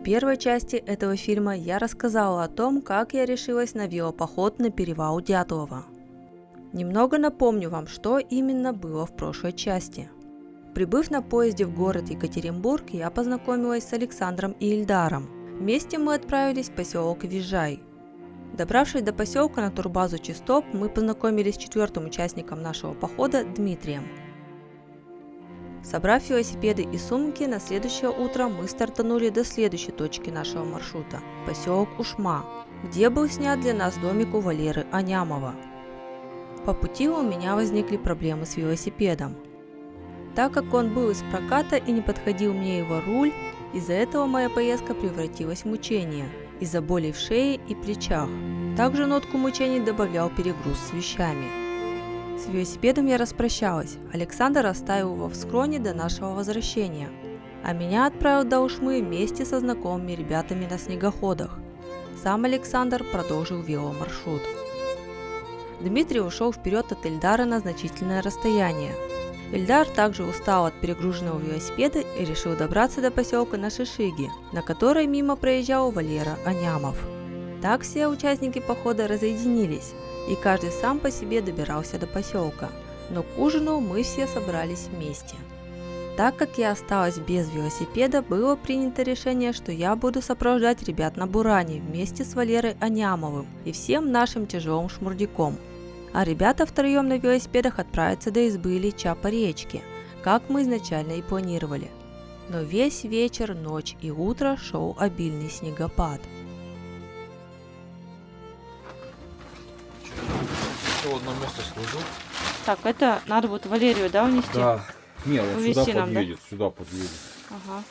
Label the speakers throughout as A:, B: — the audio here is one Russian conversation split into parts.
A: первой части этого фильма я рассказала о том, как я решилась на велопоход на перевал Дятлова. Немного напомню вам, что именно было в прошлой части. Прибыв на поезде в город Екатеринбург, я познакомилась с Александром и Ильдаром. Вместе мы отправились в поселок Визжай. Добравшись до поселка на турбазу Чистоп, мы познакомились с четвертым участником нашего похода Дмитрием. Собрав велосипеды и сумки, на следующее утро мы стартанули до следующей точки нашего маршрута – поселок Ушма, где был снят для нас домик у Валеры Анямова. По пути у меня возникли проблемы с велосипедом. Так как он был из проката и не подходил мне его руль, из-за этого моя поездка превратилась в мучение, из-за болей в шее и плечах. Также нотку мучений добавлял перегруз с вещами. С велосипедом я распрощалась, Александр оставил его в схроне до нашего возвращения, а меня отправил до Ушмы вместе со знакомыми ребятами на снегоходах. Сам Александр продолжил веломаршрут. Дмитрий ушел вперед от Ильдара на значительное расстояние. Ильдар также устал от перегруженного велосипеда и решил добраться до поселка на Шишиге, на которой мимо проезжал Валера Анямов. Так все участники похода разъединились, и каждый сам по себе добирался до поселка, но к ужину мы все собрались вместе. Так как я осталась без велосипеда, было принято решение, что я буду сопровождать ребят на Буране вместе с Валерой Анямовым и всем нашим тяжелым шмурдяком. А ребята втроем на велосипедах отправятся до избы Ильича по речке, как мы изначально и планировали. Но весь вечер, ночь и утро шел обильный снегопад.
B: В одно место сложил.
C: Так, это надо вот Валерию, да, унести?
B: Да. Не, он
C: Увезти
B: сюда
C: нам,
B: подъедет, да? Сюда подъедет.
C: Ага.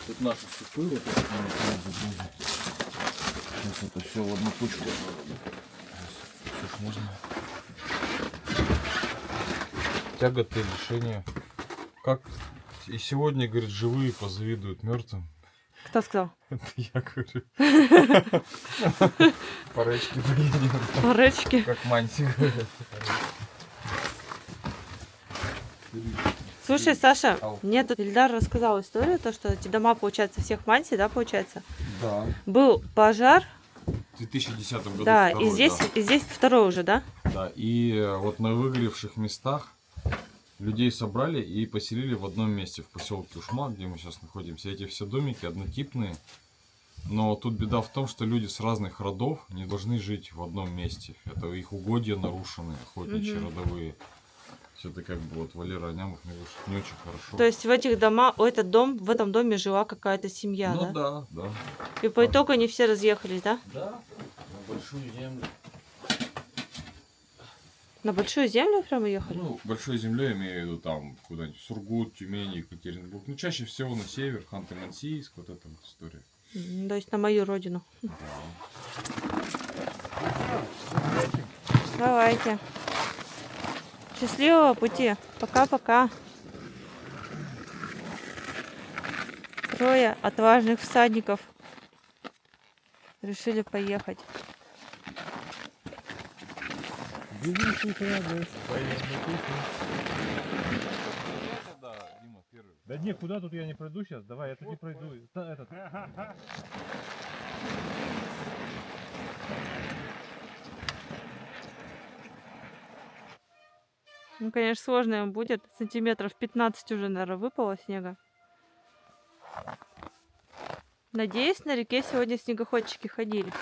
B: Тут наши супы, вот это сейчас это все в одну кучку. Слушай, можно. Тяготы, лишения. Как и сегодня, говорит, живые позавидуют мертвым.
C: Кто сказал?
B: Это я говорю. По речке поедем.
C: По речке.
B: Как мантия говорят.
C: Слушай, Саша, мне тут Ильдар рассказал историю, то, что эти дома, получается, всех мантий, да, получается?
B: Да.
C: Был пожар.
B: В 2010 году.
C: Да,
B: второй,
C: и здесь второй уже, да?
B: Да, и вот на выгоревших местах людей собрали и поселили в одном месте, в поселке Ушма, где мы сейчас находимся. Эти все домики однотипные, но тут беда в том, что люди с разных родов не должны жить в одном месте. Это их угодья нарушены, охотничьи, родовые. Все-таки как бы вот Валера Анямов не очень хорошо.
C: То есть в этих домах, в этом доме жила какая-то семья,
B: ну,
C: да?
B: Да.
C: И по итогу они все разъехались, да?
B: Да, на большую землю.
C: На большую землю прямо ехали?
B: Ну, большой землей имею в виду там куда-нибудь Сургут, Тюмень, Екатеринбург. Ну, чаще всего на север, Ханты-Мансийск, вот эта вот история.
C: То есть на мою родину.
B: Да.
C: Давайте. Счастливого пути. Пока-пока. Трое отважных всадников решили поехать.
D: Да не, куда тут я не пройду сейчас? Давай, я тут не пройду. Этот.
C: Ну, конечно, сложно им будет. Сантиметров 15 уже, наверное, выпало снега. Надеюсь, на реке сегодня снегоходчики ходили.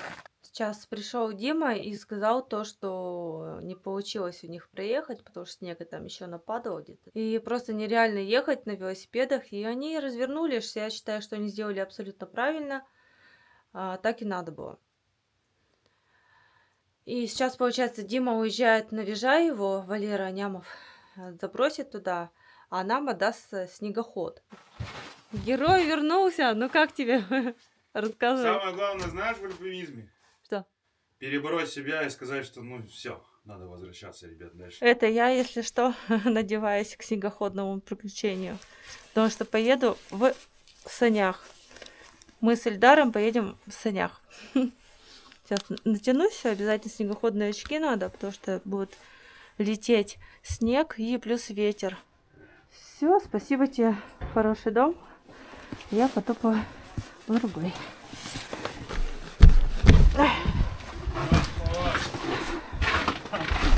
C: Сейчас пришел Дима и сказал то, что не получилось у них проехать, потому что снега там еще нападало где-то. И просто нереально ехать на велосипедах. И они развернулись. Я считаю, что они сделали абсолютно правильно. Так и надо было. И сейчас, получается, Дима уезжает на Визжай, его Валера Анямов забросит туда, а нам отдаст снегоход. Герой вернулся! Ну как тебе? Рассказывай.
E: Самое главное, знаешь, в альпинизме?
C: Что?
E: Перебороть себя и сказать, что ну все, надо возвращаться, ребят, дальше.
C: Это я, если что, надеваюсь к снегоходному приключению. Потому что поеду в санях. Мы с Ильдаром поедем в санях. Сейчас натянусь, обязательно снегоходные очки надо, потому что будет лететь снег и плюс ветер. Все, спасибо тебе, хороший дом. Я потопаю в другой.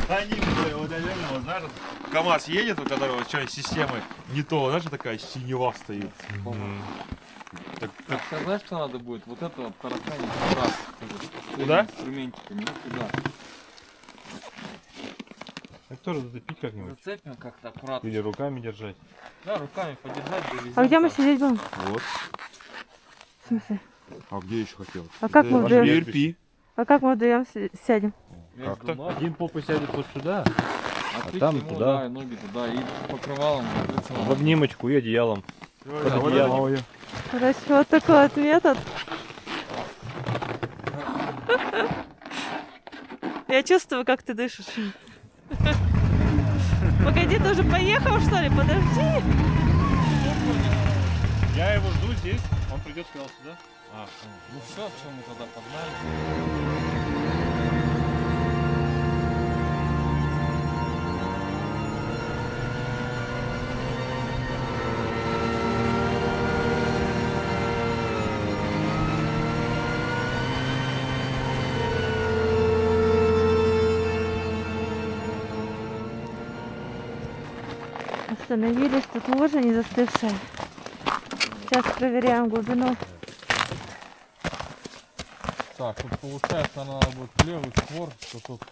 E: Они, вот, наверное, вот, знаешь, КамАЗ едет, у которого что-нибудь системы не то, знаешь, такая синева стоит. Так,
B: Так, сейчас знаешь, что надо будет? Вот это вот тараканить раз.
E: Куда?
B: Инструментиками, ну туда.
D: Так тоже зацепить как-нибудь.
B: Зацепим как-то аккуратно.
D: Или руками держать.
B: Да, руками подержать, довезем.
C: А где мы
B: так.
C: сидеть будем?
E: вот.
C: В смысле?
E: А где еще хотел?
C: А как мы вдвоем?
E: ERP.
C: А как мы вдвоем сядем?
B: Между
E: Как-то.
B: ног,
D: Один попой сядет вот сюда,
B: а ты
D: там
B: ему,
D: туда.
B: да, и ноги туда, и покрывалом закрыться
D: в
B: надо.
D: обнимочку и одеялом. Под
E: А вот
D: одеялом.
E: это-
C: Короче, вот такой вот метод. Я чувствую, как ты дышишь. Погоди, ты уже поехал, что ли? Подожди.
D: Я его жду здесь, он придет, сказал сюда.
B: Ну все, что мы тогда погнали.
C: Остановились, тут лужа не застывшая. Сейчас проверяем глубину.
B: Так, тут получается надо будет левый створ, что тут.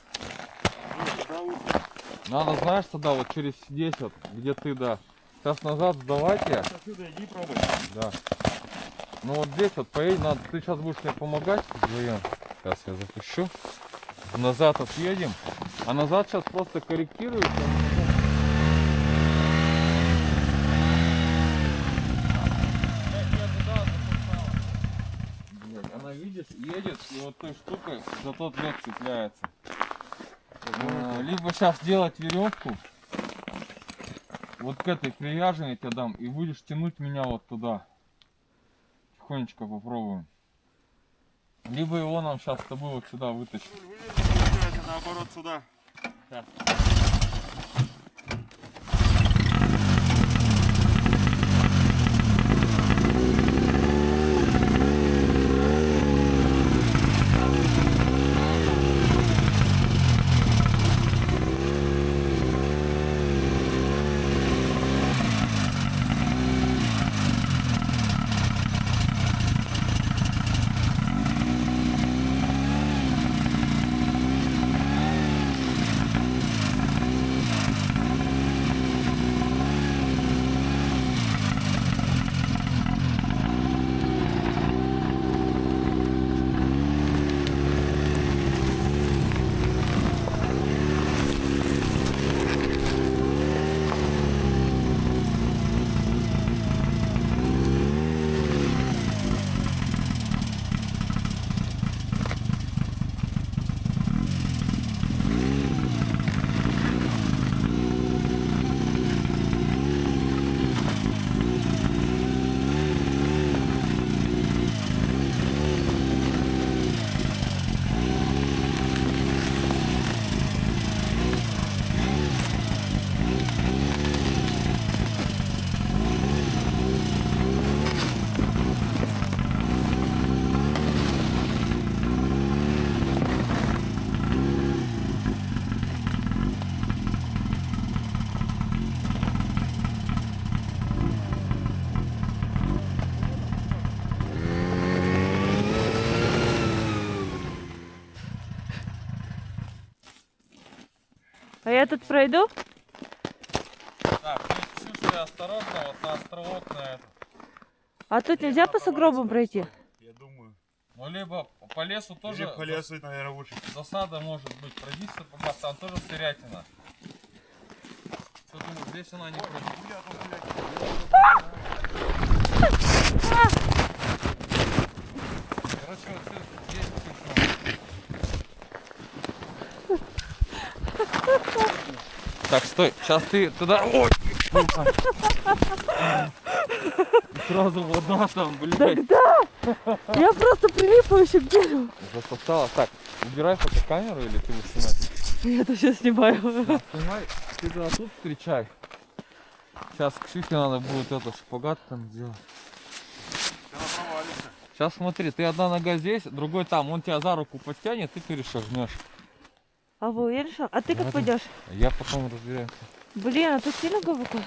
B: Надо, знаешь, тогда вот через здесь вот, где ты, да. Сейчас назад сдавайте.
E: Отсюда иди пробуй.
B: Да. Ну вот здесь вот поедем, надо, ты сейчас будешь мне помогать вдвоем. Сейчас я запущу. Назад отъедем. А назад сейчас просто корректируешь. Блядь, она, видишь, едет и вот той штукой за тот лед цепляется. Либо сейчас делать веревку. Вот к этой привяжем, я тебе дам, и будешь тянуть меня вот туда. Тихонечко попробуем. Либо его нам сейчас с тобой вот сюда вытащить.
E: Получается, наоборот, сюда.
C: А я тут пройду?
B: Так, Ксюша, осторожно, вот на островок на этот.
C: А тут нельзя по сугробам пройти?
E: Я думаю.
B: Ну, либо по лесу тоже
E: Или по лесу, наверное, лучше.
B: засада может быть. Пройди пока, там тоже сырятина. Что думаешь, здесь она не пройдет? Короче, вот здесь Ксюша. Так, стой, сейчас ты туда... Ой! Сразу вода там, блядь.
C: Я просто прилипла еще к дереву.
B: Засосала. Так, убирай фотокамеру или ты будешь снимать?
C: Я это сейчас снимаю.
B: Снимай, ты туда тут встречай. Сейчас Ксюхе надо будет это шпагат там сделать. Сейчас смотри, ты одна нога здесь, другой там, он тебя за руку подтянет, ты перешагнешь.
C: А вы уверены, что? А ты как пойдешь?
B: Я потом разбираюсь.
C: Блин, а тут сильно глубоко?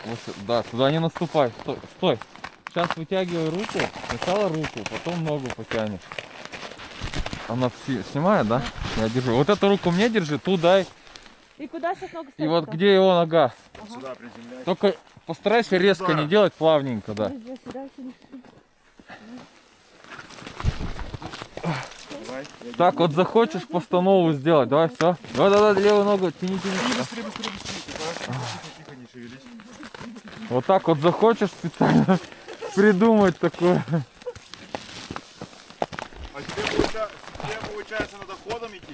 B: Да, туда не наступай. Стой, стой. Сейчас вытягивай руку. Сначала руку, потом ногу потянешь. Она снимает, да? Я держу. Вот эту руку мне держи, ту дай.
C: И куда сейчас ногу ставить?
B: И вот где его нога.
E: Сюда приземляйся.
B: Только постарайся резко не делать, плавненько, да.
E: Давай.
B: Так вот захочешь постанову сделать. Давай, все. Давай, левую ногу тяни.
E: Быстрее. Тихо, не шевелись.
B: Вот так вот захочешь специально придумать такое.
E: А тебе получается надо ходом идти?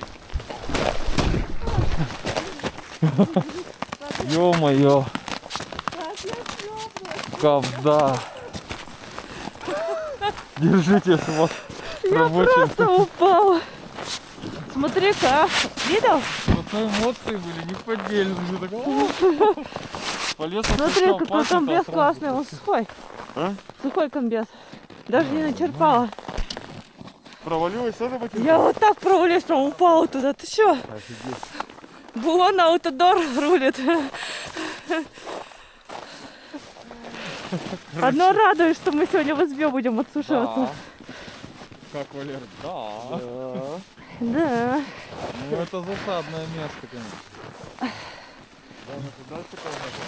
B: Ё-моё. Ковда. Держитесь, вот рабочий.
C: Просто упала. Смотри-ка, а. Видел?
B: Вот эмоции были неподдельные. Так, о, полез,
C: Смотри,
B: отпускал
C: какой
B: пальцы,
C: комбез
B: сразу
C: классный, он сухой.
E: А?
C: Сухой комбез. Даже не начерпала.
E: Провалилась тоже ботинка?
C: Я вот так провалилась, прям упала туда. Ты чё?
E: Офигеть.
C: Буон аутодор рулит. Одно радует, что мы сегодня в избе будем отсушиваться.
B: Да. Как, Валер? Да.
C: Да.
B: Ну это засадное место, конечно.
E: Главное, туда такая нога.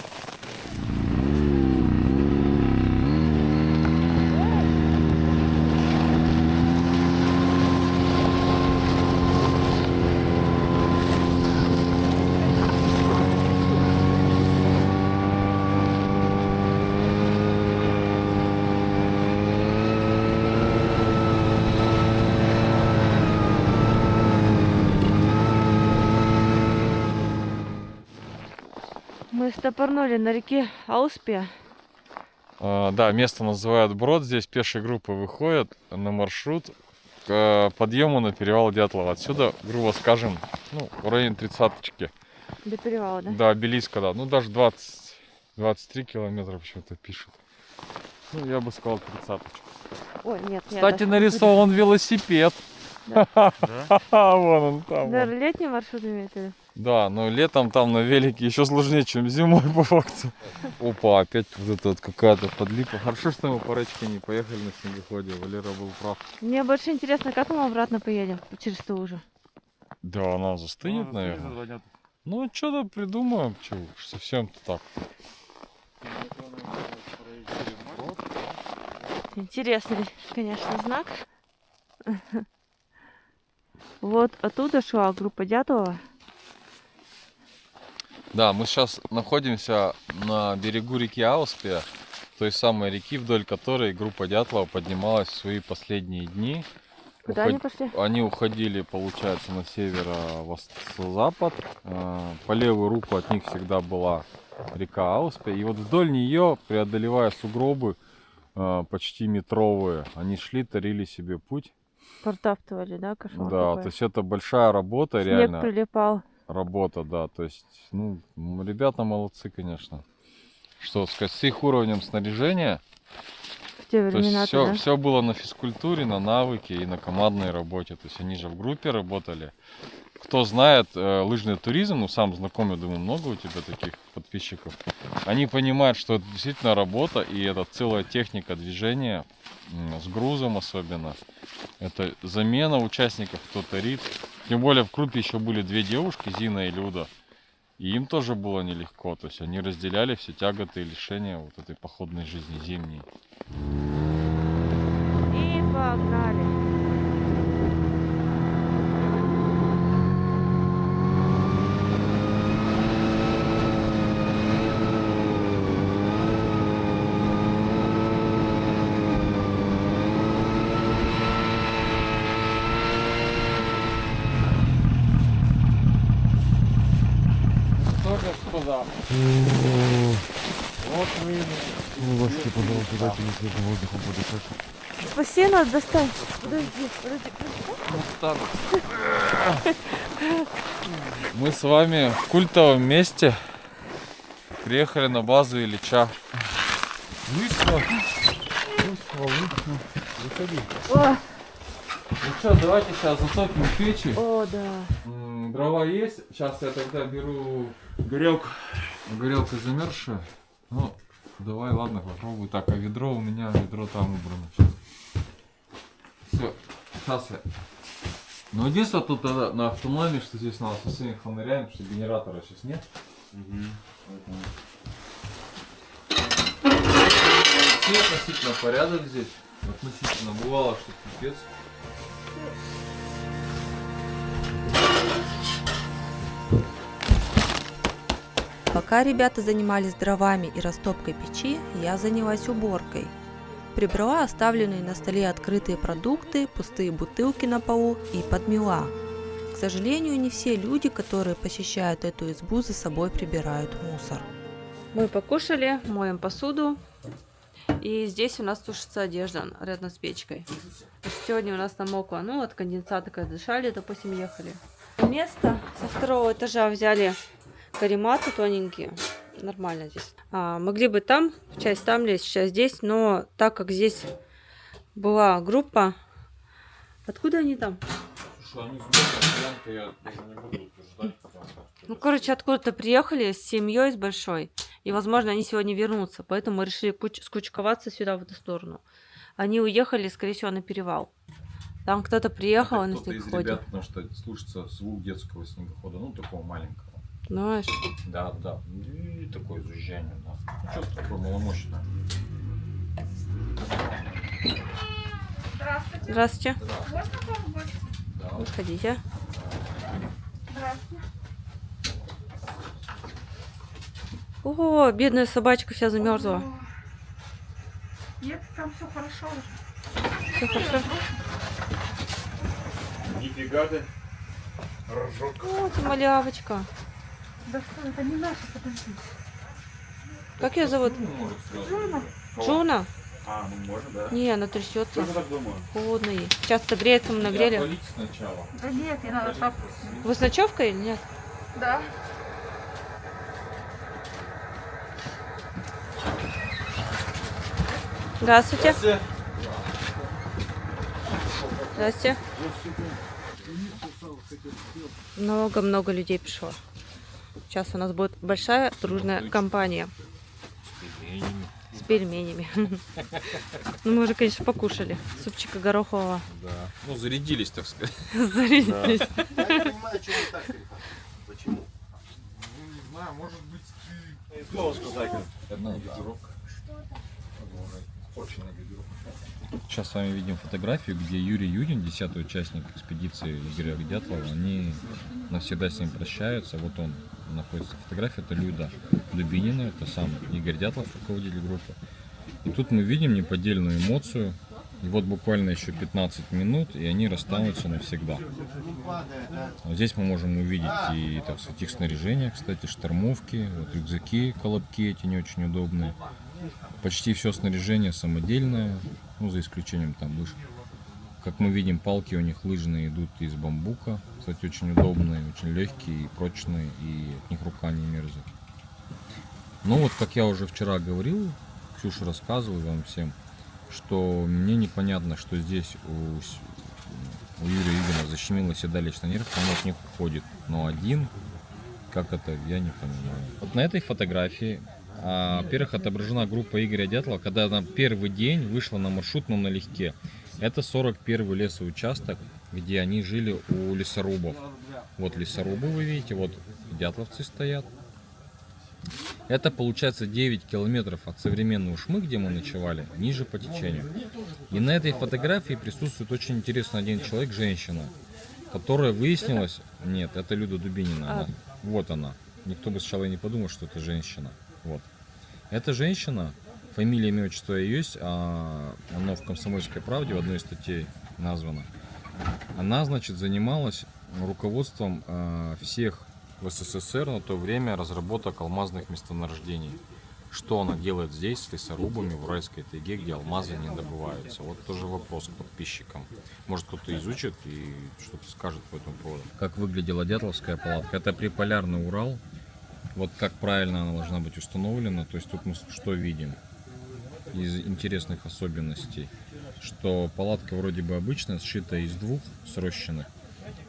C: Мы стопорнули на реке Ауспе.
B: Да, место называют Брод. Здесь пешие группы выходят на маршрут к подъему на перевал Дятлова. Отсюда, грубо скажем, ну, в районе 30-очки.
C: До перевала, да?
B: До обелиска, да. Ну, даже 23 километра почему-то пишут. Ну, я бы сказал 30-очку.
C: Ой, нет, нет.
B: Кстати, нарисован велосипед.
C: Да.
B: Вон он там.
C: Да,
B: вон.
C: летний маршрут имеете в виду?
B: Да, но летом там на велике еще сложнее, чем зимой по факту. Опа, опять вот эта вот какая-то подлипа. Хорошо, что мы по речке не поехали на снегоходе. Валера был прав.
C: Мне больше интересно, как мы обратно поедем через ту уже.
B: Да, она застынет, наверное. Ну, что-то придумаем. Чего уж, совсем-то так.
C: Интересный, конечно, знак. Вот оттуда шла группа Дятлова.
B: Да, мы сейчас находимся на берегу реки Ауспе, той самой реки, вдоль которой группа Дятлова поднималась в свои последние дни.
C: Куда они пошли?
B: Они уходили, получается, на северо-запад. По левую руку от них всегда была река Ауспе. И вот вдоль нее, преодолевая сугробы почти метровые, они шли, тарили себе путь.
C: Протаптывали, да, кошмар
B: Да,
C: какой.
B: то есть это большая работа,
C: Снег
B: реально.
C: прилипал.
B: Работа, да. То есть, ну, ребята молодцы, конечно. Что сказать, с их уровнем снаряжения.
C: В те
B: То есть
C: времена,
B: все,
C: да?
B: все было на физкультуре, на навыке и на командной работе. То есть они же в группе работали. Кто знает лыжный туризм, ну сам знакомый, думаю, много у тебя таких подписчиков. Они понимают, что это действительно работа и это целая техника движения с грузом особенно. Это замена участников, кто тарит. Тем более в группе еще были две девушки, Зина и Люда. И им тоже было нелегко. То есть они разделяли все тяготы и лишения вот этой походной жизни зимней.
C: И погнали.
B: Что, господа? Вот вы.
E: Ложки, пожалуйста, дайте мне свежим воздухом подышать.
C: Спаси нас, достань. Подожди.
B: Мы с вами в культовом месте приехали на базу Ильича.
C: О,
B: Ну что, давайте сейчас затопим печи.
C: о, да.
B: Дрова есть. Сейчас я тогда беру
E: Горелку.
B: горелка замерзшая. Ну, давай, ладно, попробуй. Так, а ведро у меня, ведро там убрано. Все, сейчас я. Ну, единственное, тут на автомаме, что здесь надо со своими фонарями, потому что генератора сейчас нет. Все относительно порядок здесь. Относительно бывало, что пипец.
A: Пока ребята занимались дровами и растопкой печи, я занялась уборкой. Прибрала оставленные на столе открытые продукты, пустые бутылки на полу и подмела. К сожалению, не все люди, которые посещают эту избу, за собой прибирают мусор.
C: Мы покушали, моем посуду. И здесь у нас сушится одежда рядом с печкой. Сегодня у нас намокло, ну, от конденсата, когда дышали, допустим, ехали. Место со второго этажа взяли карематы тоненькие. Нормально здесь. Могли бы там, часть там лезть, часть здесь, но так как здесь была группа... Откуда они там?
B: Слушай, они с я даже не буду утверждать, потому что...
C: Ну, короче, откуда-то приехали с семьей, с большой. И, возможно, они сегодня вернутся. Поэтому мы решили скучковаться сюда, в эту сторону. Они уехали, скорее всего, на перевал. Там кто-то приехал и на
B: кто-то из
C: снегоходе.
B: ребят, потому что слышится звук детского снегохода, ну, такого маленького.
C: Знаешь?
B: Да, да. И такое зужжание, да. Ну, что-то такое маломощное.
C: Здравствуйте.
B: Можно попробовать? Да.
C: Выходите. О, бедная собачка вся замерзла.
F: Нет, там все хорошо.
C: Все хорошо.
E: Нифига ты. Ржок.
C: О, ты малявочка.
F: Да что, это не наше, подожди.
C: Как ее зовут?
F: Джона,
C: Джуна?
E: А, ну можно, да.
C: Не, она трясется.
E: Тоже так думаю.
C: Холодно ей. Сейчас отогреется, мы нагрели.
B: Полить сначала.
F: да нет, не надо так.
C: Вы с ночевкой или нет?
F: Да.
C: Здравствуйте. Здравствуйте. Много-много людей пришло. Сейчас у нас будет большая дружная компания. С пельменями. Ну, мы уже, конечно, покушали. Супчика горохового.
B: Да. Ну, зарядились, так сказать.
C: Зарядились.
G: Я не понимаю, чего не так перепад. Почему?
B: Ну, не знаю, может быть, ты...
E: Слово сказать.
B: Одна ведерок. Очень на ведерок. Сейчас с вами видим фотографию, где Юрий Юдин, 10-й участник экспедиции Игоря Дятлова, они навсегда с ним прощаются. Вот он находится. Фотография — это Люда Дубинина, это сам Игорь Дятлов, руководитель группы. И тут мы видим неподдельную эмоцию. И вот буквально еще 15 минут, и они расстанутся навсегда. Вот здесь мы можем увидеть и, так сказать, их снаряжение, кстати, штормовки, вот рюкзаки, колобки эти не очень удобные. Почти все снаряжение самодельное, ну, за исключением там лыж. Как мы видим, палки у них лыжные идут из бамбука. Кстати, очень удобные, очень легкие и прочные, и от них рука не мерзнет. Ну вот, как я уже вчера говорил, Ксюша рассказывала вам всем, что мне непонятно, что здесь у Юрия Юдина защемило седалищный нерв, он от них уходит. Но один, как это, я не понимаю. Вот на этой фотографии, во-первых, отображена группа Игоря Дятлова, когда она первый день вышла на маршрутном налегке. Это 41-й лесоучасток, где они жили у лесорубов. Вот лесорубы вы видите, вот дятловцы стоят. Это получается 9 километров от современной Ушмы, где мы ночевали, ниже по течению. И на этой фотографии присутствует очень интересный один человек, женщина, которая выяснилась... Нет, это Люда Дубинина. Она. Вот она. Никто бы сначала и не подумал, что это женщина. Вот. Эта женщина, фамилия, имя, отчество ее есть, оно в «Комсомольской правде» в одной из статей названо. Она, значит, занималась руководством всех в СССР на то время разработок алмазных месторождений. Что она делает здесь с лесорубами в Уральской тайге, где алмазы не добываются? Вот тоже вопрос к подписчикам. Может, кто-то изучит и что-то скажет по этому поводу. Как выглядела Дятловская палатка? Это приполярный Урал. Вот как правильно она должна быть установлена. То есть тут мы что видим из интересных особенностей? Что палатка вроде бы обычная, сшита из двух срощенных.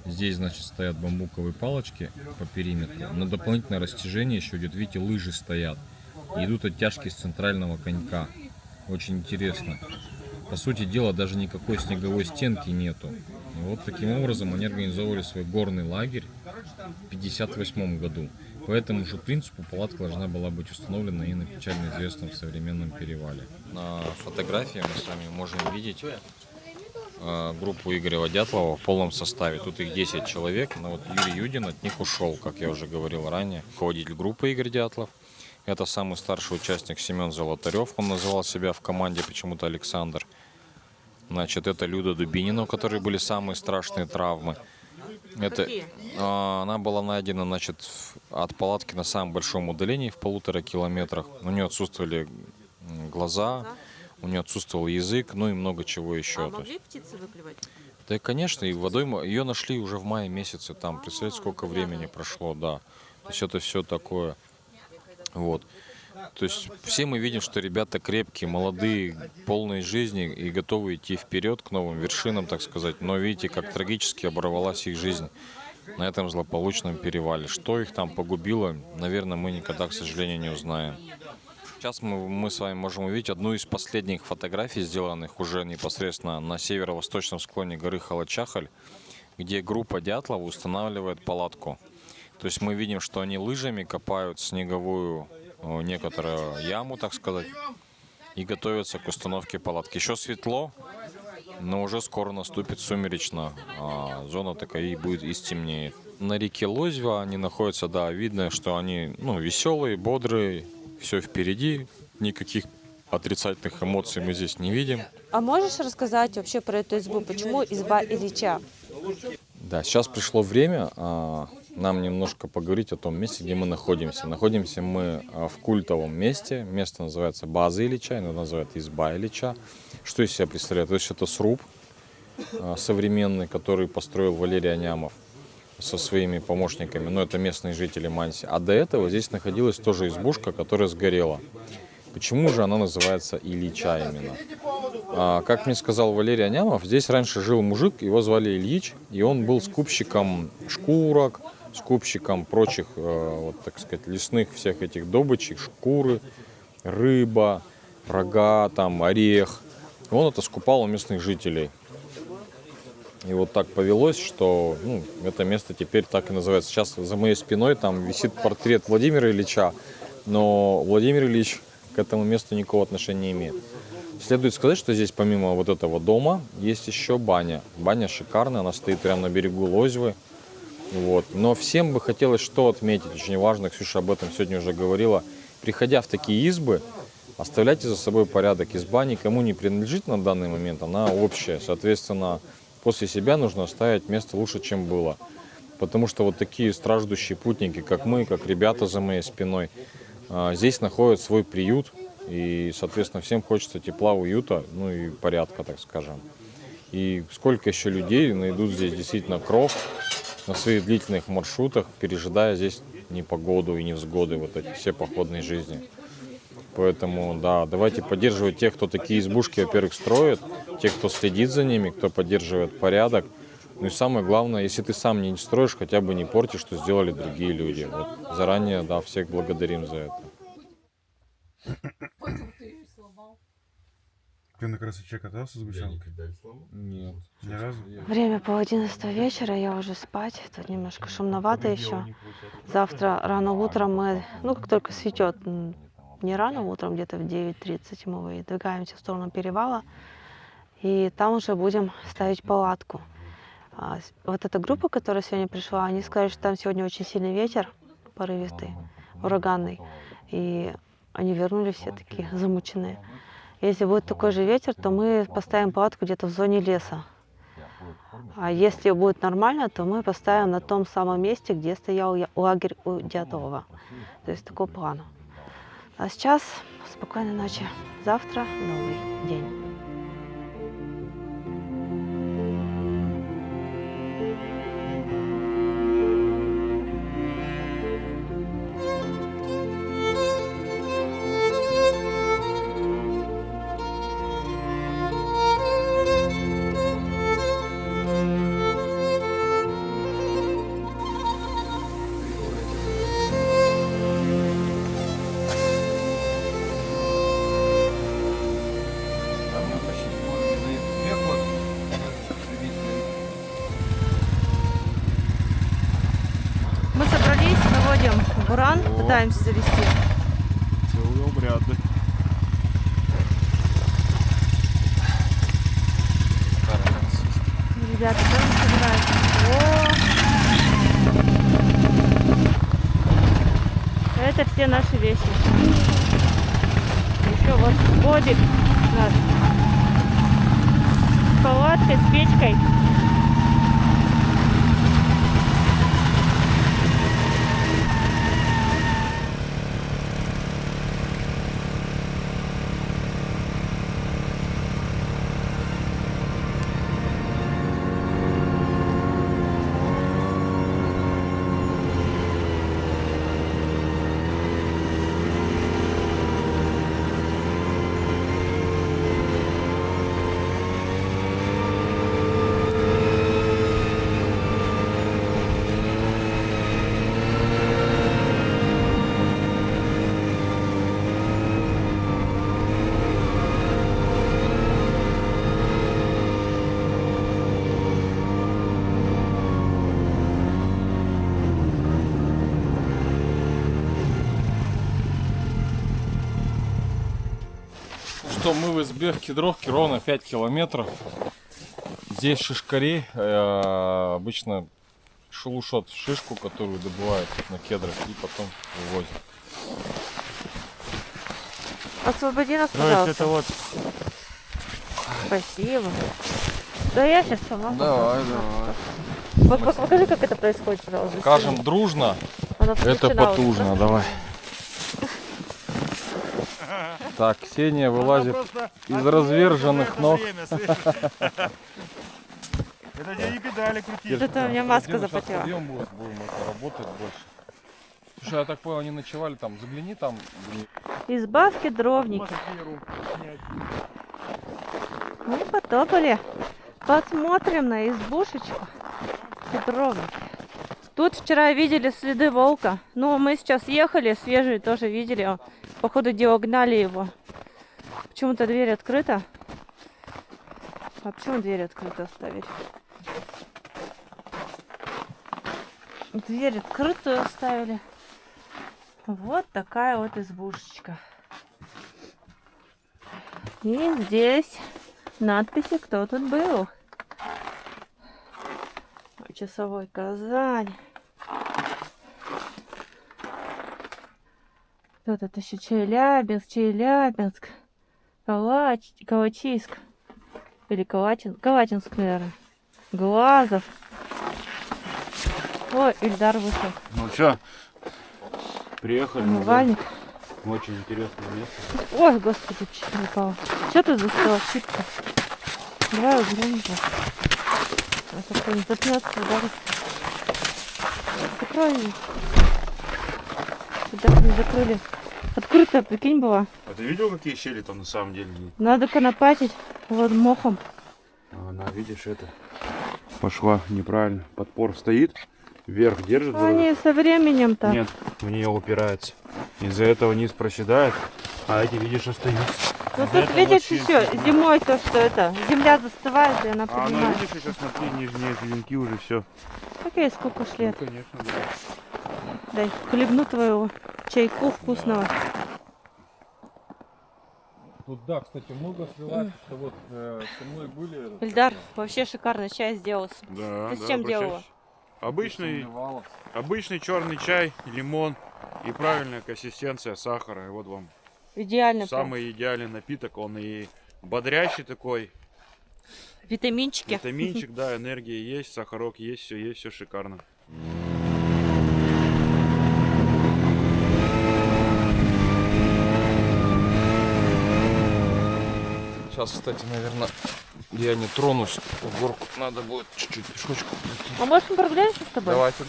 B: Здесь, значит, стоят бамбуковые палочки по периметру. На дополнительное растяжение еще идет, видите, лыжи стоят. И идут оттяжки с центрального конька. Очень интересно. По сути дела, даже никакой снеговой стенки нету. И вот таким образом они организовывали свой горный лагерь в 1958 году. По этому же принципу палатка должна была быть установлена и на печально известном современном перевале. На фотографии мы с вами можем видеть группу Игоря Дятлова в полном составе. Тут их 10 человек, но вот Юрий Юдин от них ушел, как я уже говорил ранее. Руководитель группы Игорь Дятлов. Это самый старший участник Семен Золотарев. Он называл себя в команде почему-то Александр. Значит, это Люда Дубинина, у которой были самые страшные травмы. Это, она была найдена, значит, от палатки на самом большом удалении, в 1,5 километрах. У нее отсутствовали глаза, у нее отсутствовал язык, ну и много чего еще.
C: А могли птицы выклевать?
B: Да, конечно, и водой ее нашли уже в мае месяце. Там, представляете, сколько времени прошло, да. То есть это все такое. Вот. То есть все мы видим, что ребята крепкие, молодые, полные жизни и готовы идти вперед к новым вершинам, так сказать. Но видите, как трагически оборвалась их жизнь на этом злополучном перевале. Что их там погубило, наверное, мы никогда, к сожалению, не узнаем. Сейчас мы с вами можем увидеть одну из последних фотографий, сделанных уже непосредственно на северо-восточном склоне горы Халачахаль, где группа Дятлова устанавливает палатку. То есть мы видим, что они лыжами копают снеговую некоторую яму, так сказать, и готовятся к установке палатки. Еще светло, но уже скоро наступит сумеречно. Зона такая и будет и стемнеет. На реке Лозьва они находятся, да, видно, что они веселые, бодрые, все впереди, никаких отрицательных эмоций мы здесь не видим.
C: А можешь рассказать вообще про эту избу? Почему изба Ильича?
B: Да, сейчас пришло время нам немножко поговорить о том месте, где мы находимся. Находимся мы в культовом месте. Место называется База Ильича, иногда называют изба Ильича. Что из себя представляет? То есть это сруб современный, который построил Валерий Анямов со своими помощниками. Но это местные жители Манси. А до этого здесь находилась тоже избушка, которая сгорела. Почему же она называется Ильича именно? Как мне сказал Валерий Анямов, здесь раньше жил мужик, его звали Ильич, и он был скупщиком шкурок, скупщиком прочих, вот, так сказать, лесных всех этих добычек, шкуры, рыба, рога, там, орех. И он это скупал у местных жителей. И вот так повелось, что это место теперь так и называется. Сейчас за моей спиной там висит портрет Владимира Ильича, но Владимир Ильич к этому месту никакого отношения не имеет. Следует сказать, что здесь помимо вот этого дома есть еще баня. Баня шикарная, она стоит прямо на берегу Лозьвы. Вот. Но всем бы хотелось что отметить, очень важно, Ксюша об этом сегодня уже говорила. Приходя в такие избы, оставляйте за собой порядок. Изба никому не принадлежит на данный момент, она общая. Соответственно, после себя нужно оставить место лучше, чем было. Потому что вот такие страждущие путники, как мы, как ребята за моей спиной, здесь находят свой приют. И, соответственно, всем хочется тепла, уюта, и порядка, так скажем. И сколько еще людей найдут здесь действительно кров на своих длительных маршрутах, пережидая здесь непогоду и невзгоды, вот эти все походные жизни. Поэтому, да, давайте поддерживать тех, кто такие избушки, во-первых, строит, тех, кто следит за ними, кто поддерживает порядок. Ну и самое главное, если ты сам не строишь, хотя бы не порти, что сделали другие люди. Вот заранее, да, всех благодарим за это.
D: Ты на красоче катался с гусенкой?
B: Нет.
D: Ни разу?
C: Время 11 вечера, я уже спать. Тут немножко шумновато еще. Завтра рано утром мы, как только светет, не рано утром, где-то в 9:30 мы выдвигаемся в сторону перевала. И там уже будем ставить палатку. Вот эта группа, которая сегодня пришла, они сказали, что там сегодня очень сильный ветер, порывистый, ураганный. И они вернулись все такие замученные. Если будет такой же ветер, то мы поставим палатку где-то в зоне леса. А если будет нормально, то мы поставим на том самом месте, где стоял лагерь у Дятлова. То есть такой план. А сейчас спокойной ночи. Завтра новый день. Уран
E: О.
C: пытаемся завести.
E: Целые обряды.
C: Ребята, там собираются. О! Это все наши вещи. Еще вот бодик наш. С палаткой, с печкой.
B: Что мы в избе Кедровки ровно 5 километров. Здесь шишкарей обычно шелушат шишку, которую добывают на кедрах и потом вывозят.
C: Освободи нас,
E: То есть
C: пожалуйста.
E: это вот
C: Спасибо. Да я сейчас сама.
B: Давай.
C: Покажи, как это происходит, пожалуйста.
B: Скажем дружно,
C: Она
B: это
C: включена уже,
B: потужно. Давай. Так, Ксения вылазит из разверженных ног.
E: Это не педали крутить.
C: Это у меня маска
B: Пойдем, сейчас
C: запотела.
B: пойдем, будем это работать больше. Слушай, я так понял, они ночевали там. Загляни там.
C: Избавки дровники. Мы потопали. Посмотрим на избушечку Кедровники. Тут вчера видели следы волка. Но мы сейчас ехали, свежие тоже видели. По ходу дела гнали его. Почему-то дверь открыта. А почему дверь открыто оставили? Дверь открытую оставили. Вот такая вот избушечка. И здесь надписи, кто тут был. Часовой Казань. Кто тут еще? Челябинск, Калачинск. Или Калачинск, наверное. Глазов. Ой, Ильдар вышел.
E: Ну что, приехали.
C: Умывальник.
E: Очень интересное место.
C: Ой, господи, чуть не упала. Что тут за сталактитка? Давай уберем. А то кто-нибудь запнется, ударится. Закрой ее. Сюда не закрыли. Открытая, прикинь, была.
E: А ты видел, какие щели там на самом деле?
C: Надо конопатить вот мохом.
E: Она, видишь, это пошла неправильно. Подпор стоит, вверх держит.
C: Они со временем-то.
E: Нет, в нее упирается. Из-за этого низ проседает, а эти, видишь, остаются.
C: Ну
E: Из-за
C: тут
E: этого
C: видишь
E: очень-
C: еще зимой то, что это земля застывает, и она
E: А, ну
C: поднимается.
E: видишь, сейчас смотри, нижние клинки уже все.
C: Какие сколько ж лет?
E: Ну, конечно, да.
C: Дай хлебну твоего чайку вкусного.
B: Тут, да, кстати, много сливается, что вот со мной были...
C: Ильдар, вообще шикарный чай сделал.
E: Да,
C: Ты с
E: да,
C: чем
E: обращайся.
C: делала?
E: Обычный черный чай, лимон и правильная консистенция сахара. И вот вам
C: Идеально. прям.
E: самый идеальный напиток. Он и бодрящий такой.
C: Витаминчики.
E: Витаминчик, да, энергия есть, сахарок есть, все шикарно.
B: Сейчас, кстати, наверное, я не тронусь. В горку надо будет чуть-чуть пешочку.
C: А может мы прогуляемся с тобой?
B: Давайте.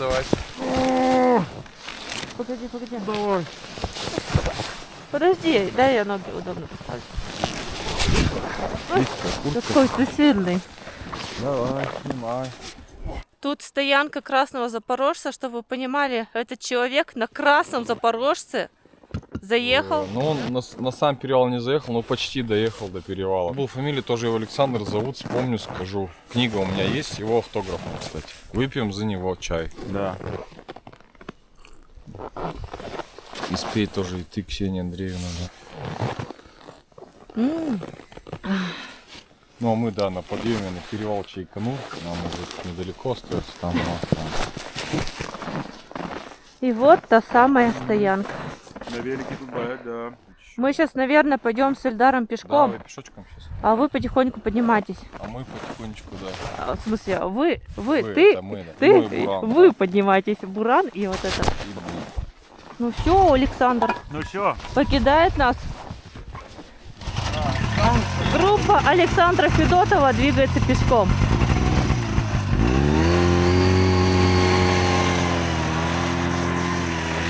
C: Погоди. Давай. Подожди, дай я ноги удобно поставлю. Ой, какой ты сильный.
B: Давай, снимай.
C: Тут стоянка красного запорожца, чтобы вы понимали, этот человек на красном запорожце заехал.
B: Ну, он на сам перевал не заехал, но почти доехал до перевала. Был фамилия, тоже его Александр зовут, вспомню, скажу. Книга у меня есть, его автографом, кстати. Выпьем за него чай.
E: Да.
B: И спей тоже и ты, Ксения Андреевна, да. Ну а мы, да, на подъеме на перевал Чайканур. Нам уже недалеко остается, там у нас там.
C: И вот та самая стоянка.
E: На велике тут бывает, да.
C: Мы сейчас, наверное, пойдем с Эльдаром
B: Да,
C: пешком,
B: вы пешочком сейчас.
C: а вы потихоньку поднимайтесь.
B: А мы потихонечку, да.
C: В смысле, вы,
B: Вы, это мы, да.
C: ты,
B: Мы и Буран,
C: вы
B: да.
C: поднимайтесь, Буран и вот это.
B: И мы.
C: Ну все, Александр
E: Ну все,
C: покидает нас. Группа Александра Федотова двигается пешком.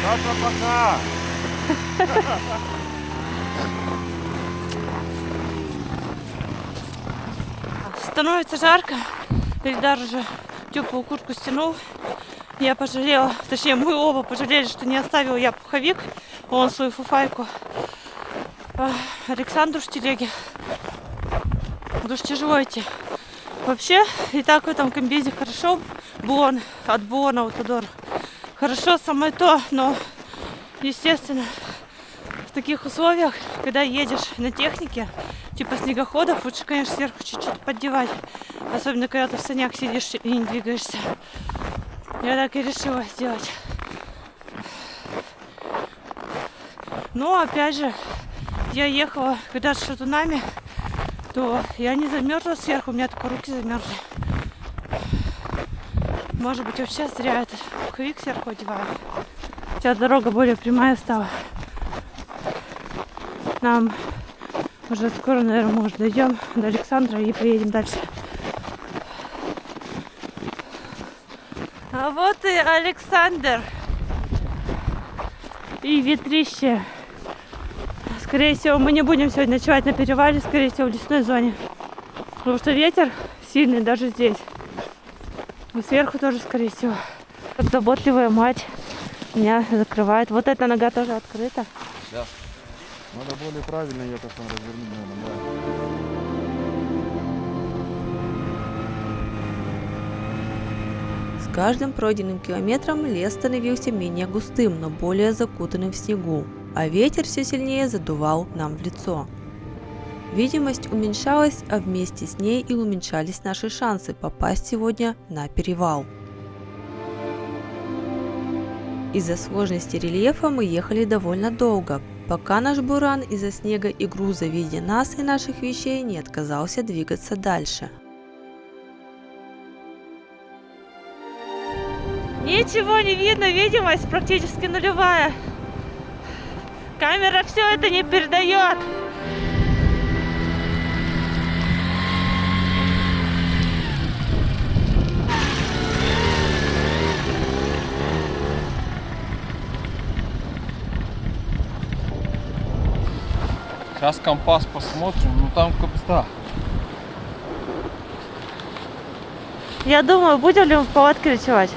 E: пока-пока.
C: Становится жарко. Эльдар уже теплую куртку стянул. Я пожалела, точнее мы оба пожалели, что не оставил я пуховик, он свою фуфайку Александру в телеге. Потому что тяжело идти. Вообще, и так в этом комбезе хорошо. Буон, от Буона вот Тодор. Хорошо самое то, но, естественно, в таких условиях, когда едешь на технике, типа снегоходов, лучше, конечно, сверху чуть-чуть поддевать. Особенно, когда ты в санях сидишь и не двигаешься. Я так и решила сделать. Но, опять же, я ехала, когда с шатунами, то я не замерзла сверху, у меня только руки замерзли. Может быть, вообще зря этот пуховик сверху одеваю. Сейчас дорога более прямая стала. Нам уже скоро, наверное, может, дойдем до Александра и поедем дальше. А вот и Александр. И ветрище. Скорее всего, мы не будем сегодня ночевать на перевале, скорее всего, в лесной зоне. Потому что ветер сильный даже здесь. И сверху тоже, скорее всего. Как заботливая мать меня закрывает. Вот эта нога тоже открыта.
E: Да. Надо более правильно ее как-то развернуть, наверное,
A: С каждым пройденным километром лес становился менее густым, но более закутанным в снегу, а ветер все сильнее задувал нам в лицо. Видимость уменьшалась, а вместе с ней и уменьшались наши шансы попасть сегодня на перевал. Из-за сложности рельефа мы ехали довольно долго, пока наш Буран из-за снега и груза, видя нас и наших вещей, не отказался двигаться дальше.
C: Ничего не видно, видимость практически нулевая. Камера все это не передает.
B: Сейчас компас посмотрим, ну там капста.
C: Я думаю, будем ли мы в палатке ночевать?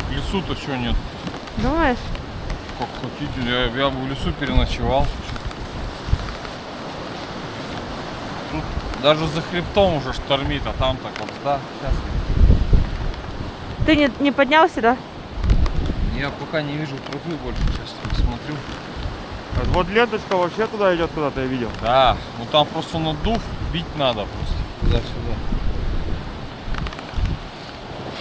B: В лесу-то что нет?
C: Думаешь?
B: Как хотите, я бы в лесу переночевал. Тут даже за хребтом уже штормит, а там так вот, да, сейчас.
C: Ты не поднялся, да?
B: Я пока не вижу тропы больше, сейчас смотрю.
E: Вот ленточка вообще туда идет куда-то, я видел.
B: Да, ну там просто надув, бить надо просто туда-сюда.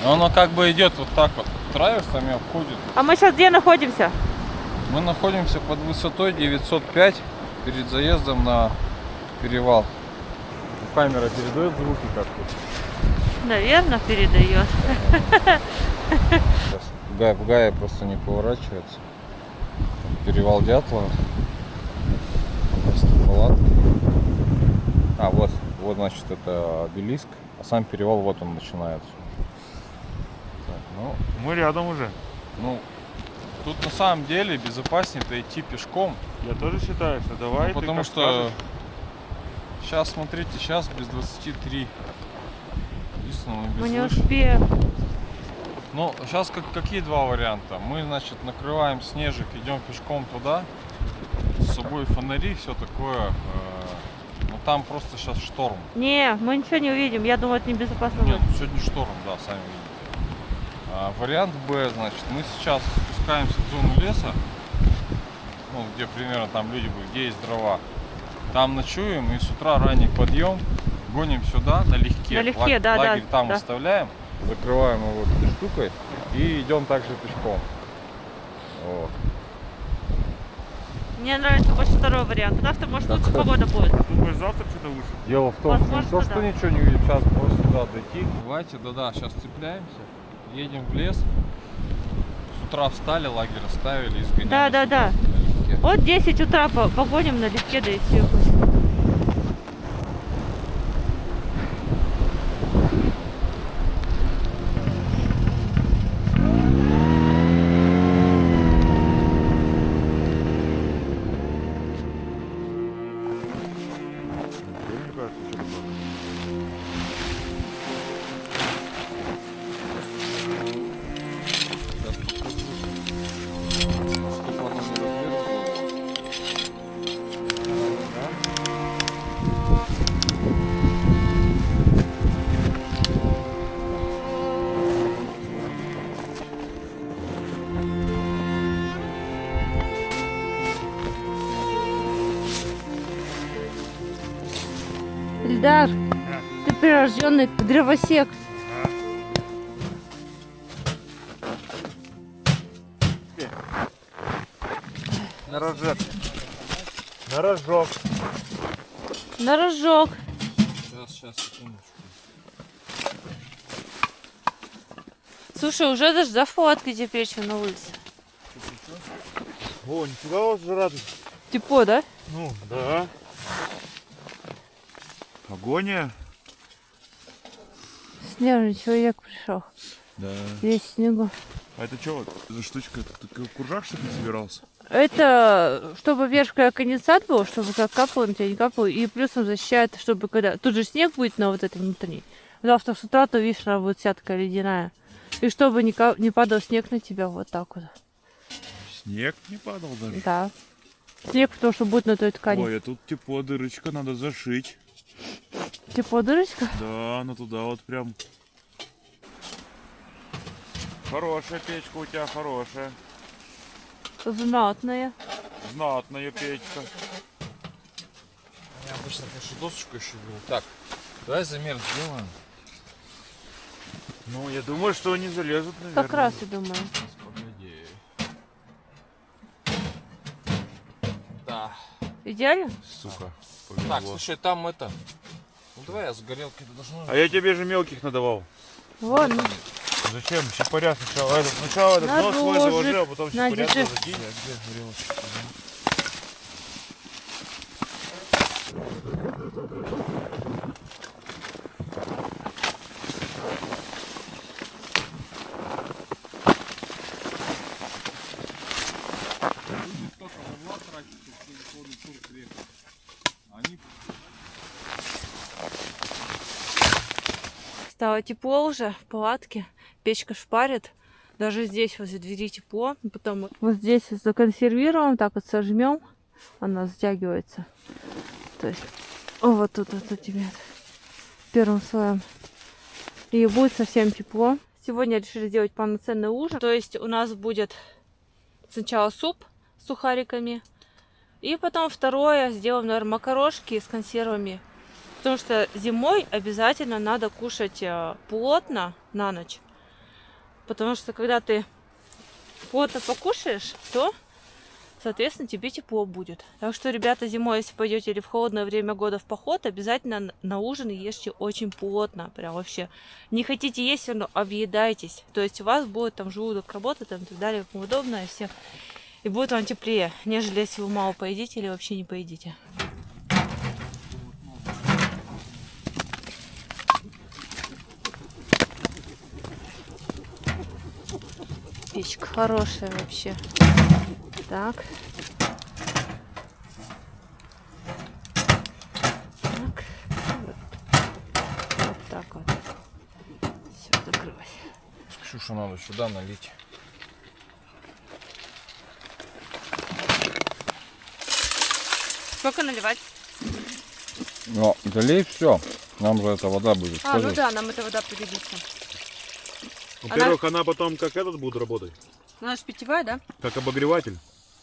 B: Но оно как бы идет вот так вот, траверсами обходит.
C: А мы сейчас где находимся?
B: Мы находимся под высотой 905 перед заездом на перевал. Камера передает звуки как-то.
C: Наверное, передает.
B: Сейчас в Гае просто не поворачивается. Перевал Дятлова. Палатка. А, вот, значит, это обелиск. А сам перевал вот он начинается. Так, ну,
E: Мы рядом уже.
B: ну, тут на самом деле безопаснее-то идти пешком.
E: Я тоже считаю, что давай.
B: Ну,
E: ты
B: потому
E: как
B: что
E: скажешь.
B: сейчас, смотрите, сейчас без 23. Единственное, мы без
C: Мы не
B: лыж.
C: успеем.
B: Ну, сейчас какие два варианта? Мы, значит, накрываем снежик, идем пешком туда. С собой фонари, все такое. Но там просто сейчас шторм.
C: Не, мы ничего не увидим. Я думаю, это небезопасно.
B: Нет, сегодня шторм, да, сами видите. Вариант Б, значит, мы сейчас спускаемся в зону леса. ну, где примерно там люди были, где есть дрова. Там ночуем и с утра ранний подъем, гоним сюда налегке.
C: Налегке, да,
B: лагерь
C: да,
B: там
C: да.
B: оставляем, закрываем его вот этой штукой и идем также пешком. Вот.
C: Мне нравится больше второй вариант, потому что, может, лучше погода будет.
E: Думаешь, завтра что-то выше?
B: Дело в том, что не
C: Возможно,
B: то, что
C: да.
B: ничего не видим, сейчас просто сюда дойти. Давайте, да-да, сейчас цепляемся, едем в лес. С утра встали, лагерь оставили и сгоняем.
C: Да, да, да.
B: налегке.
C: Вот 10 утра погоним налегке, да и все.
E: Мне кажется, что-то так.
B: Чтобы оно не разверзлось.
C: Ильдар, ты прирожденный древосек.
E: На рожок. На рожок.
C: На рожок.
B: Сейчас, секундочку.
C: Слушай, уже даже зафоткай теперь, что на улице.
E: О, нифига у вас жара тут.
C: Тепло, да?
E: Ну, да. Агония.
C: Снежный человек пришел.
E: Да.
C: Весь в снегу.
E: А это что за штучка? Ты куржак что ли собирался?
C: Это чтобы верхний конденсат был, чтобы как капало на тебя не капало, и плюсом защищает, чтобы когда... Тут же снег будет на вот этой внутренней. Завтра с утра, то видишь, она будет вся такая ледяная. И чтобы не падал снег на тебя, вот так вот.
E: Снег не падал даже.
C: Да. Снег, потому что будет на той ткани.
E: Ой, а тут тепло, дырочка, надо зашить.
C: Тепло, дырочка?
E: Да, ну туда вот прям. Хорошая печка у тебя, хорошая.
C: Знатная.
E: Знатная печка.
B: Я обычно, конечно, досочку еще беру. Так, давай замер сделаем.
E: Ну, я думаю, что они залезут, наверное.
C: Как раз, я думаю.
B: Сейчас, погоди. Да.
C: Идеально?
E: Сука,
B: Так,
E: повезло.
B: слушай, там это... Ну давай я с горелкой должно...
E: А я тебе же мелких надавал.
C: Вон.
E: Зачем? Щепаря сначала. Сначала этот
C: На
E: нос свой
C: ножик.
E: заложил, а потом
C: На,
E: щепаря
C: держи.
E: закинь. А где горелочка?
C: Стало тепло уже в палатке. Печка шпарит. Даже здесь возле двери тепло. Потом вот здесь законсервируем, так вот сожмем. Она затягивается. То есть вот тут вот у тебя первым слоем. И будет совсем тепло. Сегодня решили сделать полноценный ужин. То есть у нас будет сначала суп с сухариками. И потом второе сделаем, наверное, макарошки с консервами. Потому что зимой обязательно надо кушать плотно на ночь. Потому что когда ты плотно покушаешь, то, соответственно, тебе тепло будет. Так что, ребята, зимой, если пойдете или в холодное время года в поход, обязательно на ужин ешьте очень плотно. Прям вообще. Не хотите есть, все равно объедайтесь. То есть у вас будет там желудок работать там, и так далее, как удобно, и все. И будет вам теплее, нежели если вы мало поедите или вообще не поедите. Печка хорошая вообще. Так. Так. Вот так вот. Все, закрылось.
B: Ксюша, надо сюда налить.
C: Сколько наливать?
B: Ну, долей все. Нам же эта вода будет.
C: А, ну да, нам эта вода пригодится.
E: Во-первых, она потом как этот будет работать.
C: Она же питьевая, да?
E: Как обогреватель.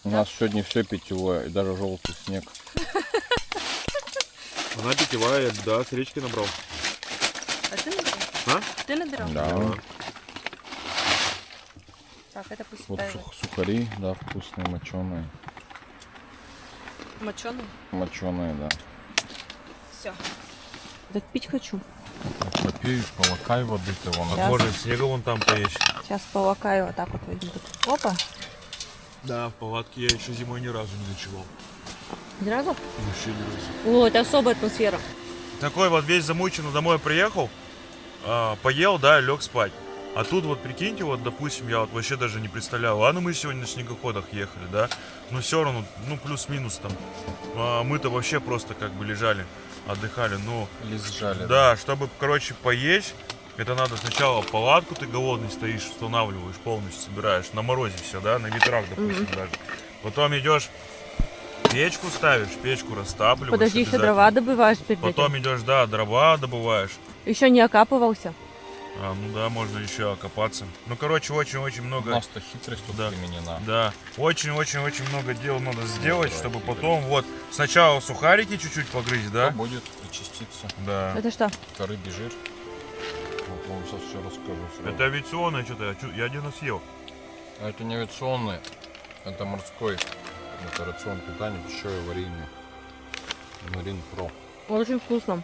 B: У нас сегодня все питьевое, и даже желтый снег.
E: Она питьевая, да, с речки набрал.
C: А ты набирал?
E: А?
C: Ты набирал?
B: Да.
C: Так, это пусть
B: Вот
C: ставит.
B: сухари, да, вкусные, моченые.
C: Моченый?
B: Моченые, да.
C: Все. Так пить хочу.
B: Попей, полакай воды ты вон.
C: Сейчас.
E: Можно снега вон там поесть.
C: Сейчас полакаю, вот так вот возьму. Опа.
E: Да, в палатке я еще зимой ни разу не ночевал.
C: Ни разу?
E: Вообще ни разу.
C: О, это особая атмосфера.
E: Такой вот весь замученный домой приехал, поел, да, лег спать. А тут вот прикиньте, вот допустим, я вот вообще даже не представлял. Ладно, мы сегодня на снегоходах ехали, да, но все равно, ну плюс-минус там. Мы-то вообще просто как бы лежали, отдыхали, ну.
B: Лежали.
E: Да, чтобы, короче, поесть, это надо сначала палатку, ты голодный стоишь, устанавливаешь, полностью собираешь, на морозе все, да, на ветрах, допустим, даже. Потом идешь, печку ставишь, печку растапливаешь.
C: Подожди, еще
E: обязательно.
C: дрова добываешь перед
E: Потом
C: этим.
E: идешь, да, дрова добываешь.
C: Еще не окапывался.
E: Ну да, можно еще окопаться. Ну, короче, очень-очень
B: У
E: много.
B: нас-то хитрость тут
E: Да.
B: применена.
E: Да, очень-очень-очень много дел надо сделать,
B: да,
E: чтобы
B: хитрость.
E: потом вот сначала сухарики чуть-чуть погрызть,
B: Да?
E: да?
B: Будет причаститься.
E: Да.
C: Это что?
B: Рыбий жир. Вот вам сейчас все расскажу. сразу.
E: Это авиационное что-то, я один раз съел.
B: А это не авиационный, это морской. Это рацион питания, пищевое варенье. Марин Про.
C: Очень вкусно.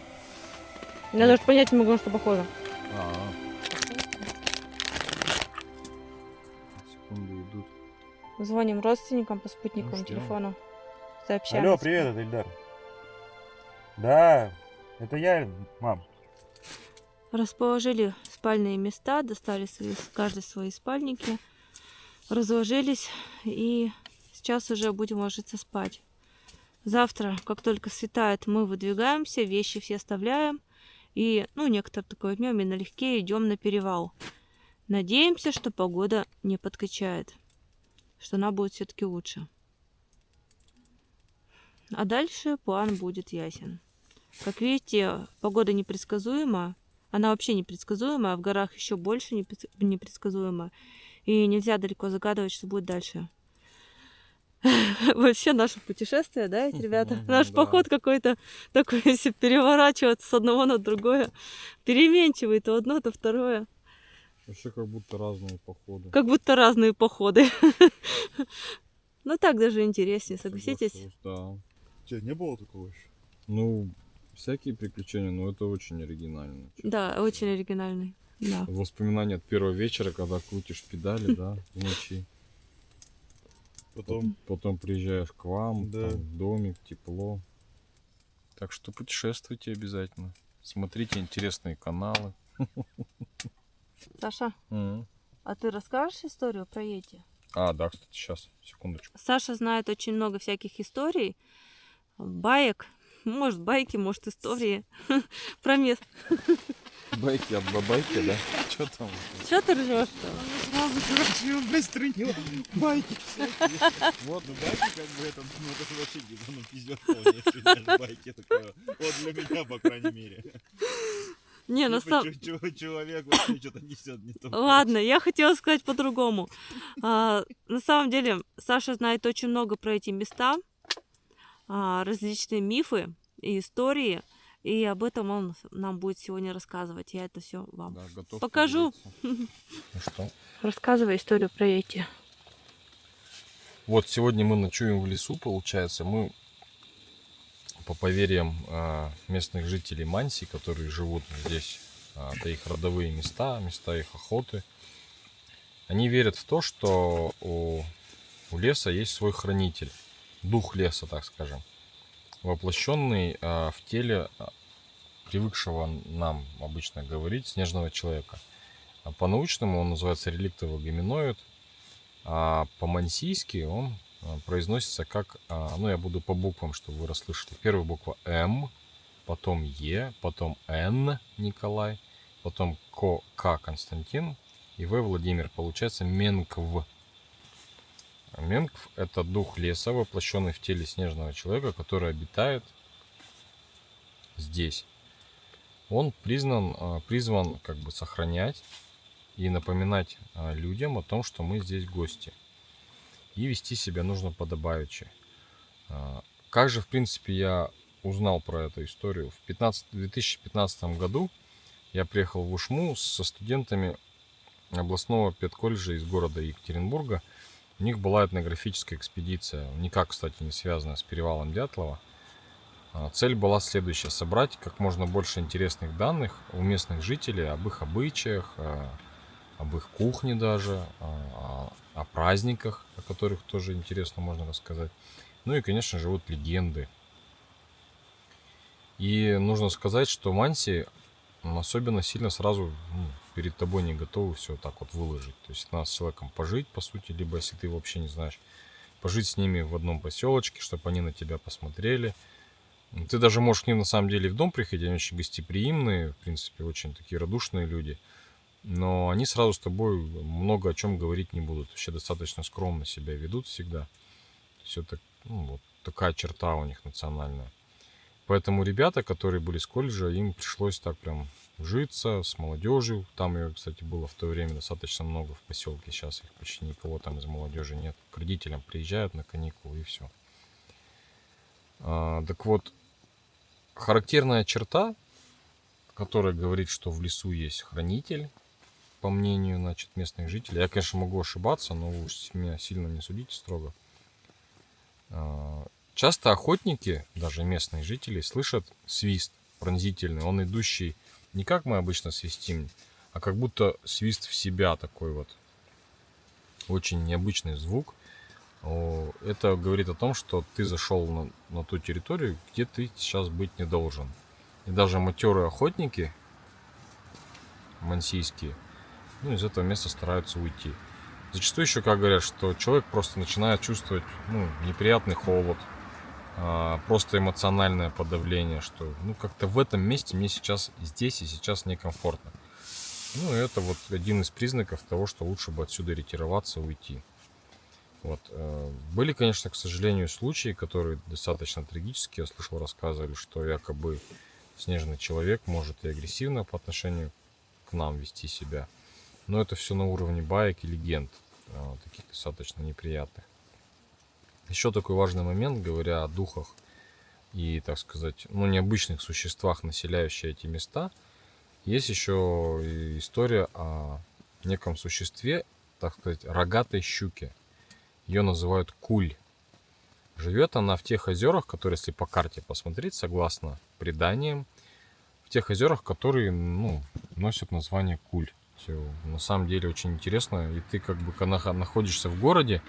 C: Я даже понять не могу, на что похоже.
B: Секунды идут.
C: Звоним родственникам по спутниковому
B: Ну, ждем.
C: телефону. Сообщаем.
E: это Ильдар. Да, это я, мам.
C: Расположили спальные места, достали каждый свои спальники, разложились и сейчас уже будем ложиться спать. Завтра, как только светает, мы выдвигаемся, вещи все оставляем и, некоторые такое возьмем и налегке идем на перевал. Надеемся, что погода не подкачает, что она будет все-таки лучше. А дальше план будет ясен. Как видите, погода непредсказуема. Она вообще непредсказуема, а в горах еще больше непредсказуема. И нельзя далеко загадывать, что будет дальше. Вообще наше путешествие, да, эти ребята? Наш
B: Да.
C: поход какой-то такой, если переворачиваться с одного на другое. Переменчивый, то одно, то второе.
B: Вообще как будто разные походы.
C: Как будто разные походы. Но так даже интереснее, согласитесь?
B: Соглашусь, да.
E: Че, не было такого еще?
B: Ну, всякие приключения, но это очень оригинально. честно.
C: Да, очень оригинальный. Да.
B: Воспоминания от первого вечера, когда крутишь педали, да, в ночи. Потом приезжаешь к вам,
E: Да.
B: там домик, тепло. Так что путешествуйте обязательно. Смотрите интересные каналы.
C: Саша,
B: Мгм.
C: а ты расскажешь историю про Йети?
B: А, да, кстати, сейчас, секундочку.
C: Саша знает очень много всяких историй, баек, может байки, может истории про место.
B: Байки от бабайки, да? Что там?
C: Что ты ржешь?
E: Быстренько, байки.
G: Вот, ну байки как бы это, ну это вообще где-то, ну пиздец полнейший, байки такое. Вот для меня, по крайней мере.
C: Не, на
G: Типа,
C: самом...
G: человек вообще что-то несет не то.
C: Ладно, я хотела сказать по-другому. На самом деле, Саша знает очень много про эти места, различные мифы и истории, и об этом он нам будет сегодня рассказывать. Я это все вам
B: Да, готов
C: покажу.
B: поделиться. Ну что?
C: Рассказывай историю про Йети.
B: Вот сегодня мы ночуем в лесу, получается. Мы, по поверьям местных жителей Манси, которые живут здесь, это их родовые места, места их охоты, они верят в то, что у леса есть свой хранитель, дух леса, так скажем, воплощенный в теле привыкшего нам обычно говорить снежного человека. По-научному он называется реликтовый гоминоид, а по-мансийски он произносится как, ну я буду по буквам, чтобы вы расслышали. Первая буква М, потом Е, потом Н Николай, потом К Константин и В Владимир. Получается Менкв. Менкв — это дух леса, воплощенный в теле снежного человека, который обитает здесь. Он призван как бы сохранять и напоминать людям о том, что мы здесь гости. и вести себя нужно подобающе. Как же, в принципе, я узнал про эту историю? В 2015 году я приехал в Ушму со студентами областного педколледжа из города Екатеринбурга. У них была этнографическая экспедиция, никак, кстати, не связанная с перевалом Дятлова. Цель была следующая: собрать как можно больше интересных данных у местных жителей об их обычаях, об их кухне даже, о праздниках, о которых тоже интересно можно рассказать. Ну и, конечно же, вот легенды. И нужно сказать, что Манси особенно сильно сразу перед тобой не готовы все так вот выложить. То есть надо с человеком пожить, по сути, либо если ты вообще не знаешь, пожить с ними в одном поселочке, чтобы они на тебя посмотрели. Ты даже можешь к ним на самом деле в дом приходить, они очень гостеприимные, в принципе, очень такие радушные люди. Но они сразу с тобой много о чем говорить не будут. Вообще достаточно скромно себя ведут всегда. Все так, вот такая черта у них национальная. Поэтому ребята, которые были с колледжа, им пришлось так прям житься с молодежью. Там ее, кстати, было в то время достаточно много в поселке. Сейчас их почти никого там из молодежи нет. К родителям приезжают на каникулы и все. Так вот, характерная черта, которая говорит, что в лесу есть хранитель, по мнению, значит, местных жителей. Я, конечно, могу ошибаться, но вы уж меня сильно не судите строго. Часто охотники, даже местные жители, слышат свист пронзительный. Он идущий не как мы обычно свистим, а как будто свист в себя такой вот. Очень необычный звук. Это говорит о том, что ты зашел на ту территорию, где ты сейчас быть не должен. И даже матерые охотники мансийские, из этого места стараются уйти. Зачастую еще, как говорят, что человек просто начинает чувствовать неприятный холод, просто эмоциональное подавление, что как-то в этом месте мне сейчас здесь и сейчас некомфортно. Это вот один из признаков того, что лучше бы отсюда ретироваться, уйти. Вот. Были, конечно, к сожалению, случаи, которые достаточно трагические. Я слышал, рассказывали, что якобы снежный человек может и агрессивно по отношению к нам вести себя. Но это все на уровне баек и легенд, таких достаточно неприятных. Еще такой важный момент, говоря о духах и, так сказать, необычных существах, населяющих эти места, есть еще история о неком существе, так сказать, рогатой щуке. Ее называют куль. Живет она в тех озерах, которые, если по карте посмотреть, согласно преданиям, в тех озерах, которые носят название куль. Все, на самом деле очень интересно. И ты когда находишься в городе,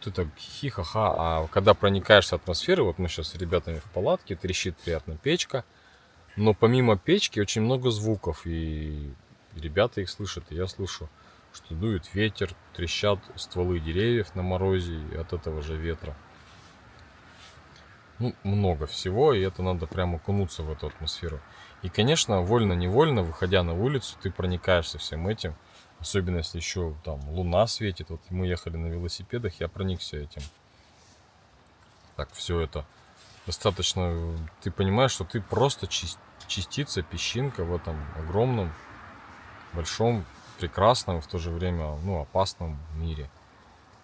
B: ты так хи-ха-ха, а когда проникаешь в атмосферу, вот мы сейчас с ребятами в палатке, трещит приятно печка, но помимо печки очень много звуков, и ребята их слышат, и я слышу, что дует ветер, трещат стволы деревьев на морозе и от этого же ветра. Много всего, и это надо прямо окунуться в эту атмосферу. И, конечно, вольно-невольно, выходя на улицу, ты проникаешься всем этим. Особенно, если еще там луна светит. Вот мы ехали на велосипедах, я проникся этим. Так, все это достаточно... Ты понимаешь, что ты просто частица, песчинка в этом огромном, большом, прекрасном, в то же время, опасном мире.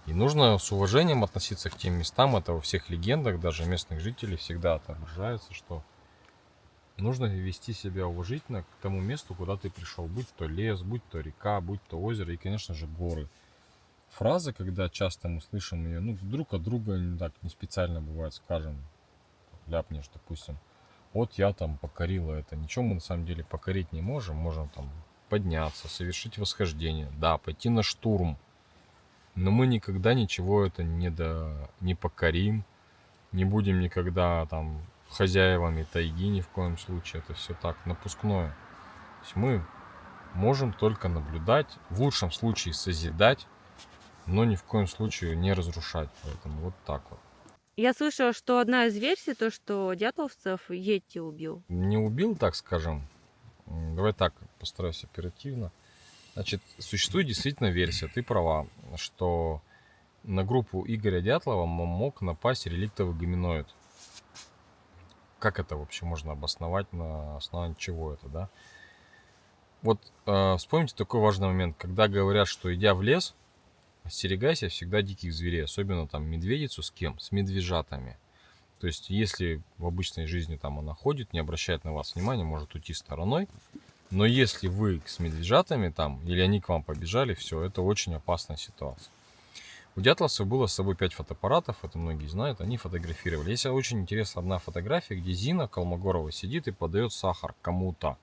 B: И нужно с уважением относиться к тем местам. Это во всех легендах, даже местных жителей, всегда отображается, что нужно вести себя уважительно к тому месту, куда ты пришел. Будь то лес, будь то река, будь то озеро и, конечно же, горы. Фраза, когда часто мы слышим ее, друг от друга так не специально бывает, скажем, ляпнешь, допустим, вот я там покорила это. Ничего мы на самом деле покорить не можем. Можем там подняться, совершить восхождение, да, пойти на штурм. Но мы никогда ничего это не покорим, не будем никогда там хозяевами тайги ни в коем случае. Это все так, напускное. То есть мы можем только наблюдать, в лучшем случае созидать, но ни в коем случае не разрушать. Поэтому вот так вот.
C: Я слышала, что одна из версий, то, что дятловцев Йети убил.
B: Не убил, так скажем. Давай так, постараюсь оперативно. Значит, существует действительно версия, ты права, что на группу Игоря Дятлова мог напасть реликтовый гоминоид. Как это вообще можно обосновать, на основании чего это, да? Вот вспомните такой важный момент, когда говорят, что идя в лес, остерегайся всегда диких зверей, особенно там медведицу с кем? С медвежатами. То есть, если в обычной жизни там она ходит, не обращает на вас внимания, может уйти стороной. Но если вы с медвежатами там, или они к вам побежали, все, это очень опасная ситуация. У дятловцев было с собой 5 фотоаппаратов, это многие знают, они фотографировали. Есть очень интересная одна фотография, где Зина Колмогорова сидит и подает сахар кому-то.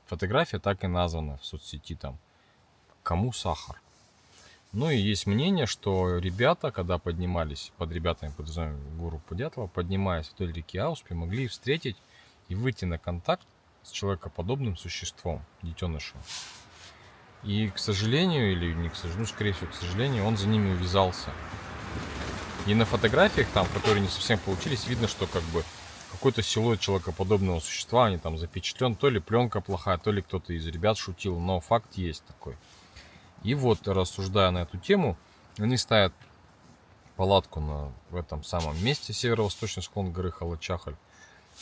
B: Фотография так и названа в соцсети там. Кому сахар? Ну и есть мнение, что ребята, когда поднимались, под ребятами подразумеваем группу Дятлова, поднимаясь вдоль реки Ауспи, могли встретить и выйти на контакт с человекоподобным существом, детенышем. И, к сожалению, или не к сожалению, скорее всего, к сожалению, он за ними увязался. И на фотографиях, там, которые не совсем получились, видно, что как бы какой-то силуэт человекоподобного существа, они там запечатлен, то ли пленка плохая, то ли кто-то из ребят шутил, но факт есть такой. И вот, рассуждая на эту тему, они ставят палатку в этом самом месте, северо-восточный склон горы Халачахаль,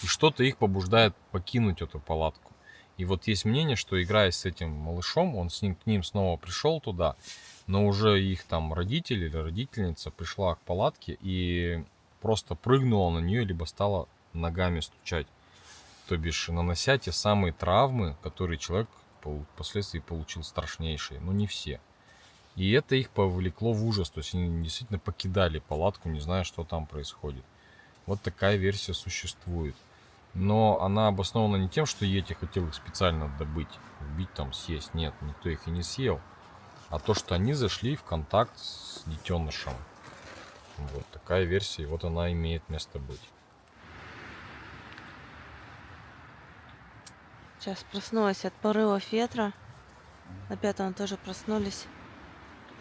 B: и что-то их побуждает покинуть эту палатку. И вот есть мнение, что играя с этим малышом, он к ним снова пришел туда, но уже их там родитель или родительница пришла к палатке и просто прыгнула на нее, либо стала ногами стучать. То бишь, нанося те самые травмы, которые человек впоследствии получил страшнейшие, но не все. И это их повлекло в ужас, то есть они действительно покидали палатку, не зная, что там происходит. Вот такая версия существует. Но она обоснована не тем, что Йети хотел их специально добыть, убить, там, съесть. Нет, никто их и не съел. А то, что они зашли в контакт с детенышем. Вот такая версия, и вот она имеет место быть.
C: Сейчас проснулась от порывов ветра. На 5-м тоже проснулись.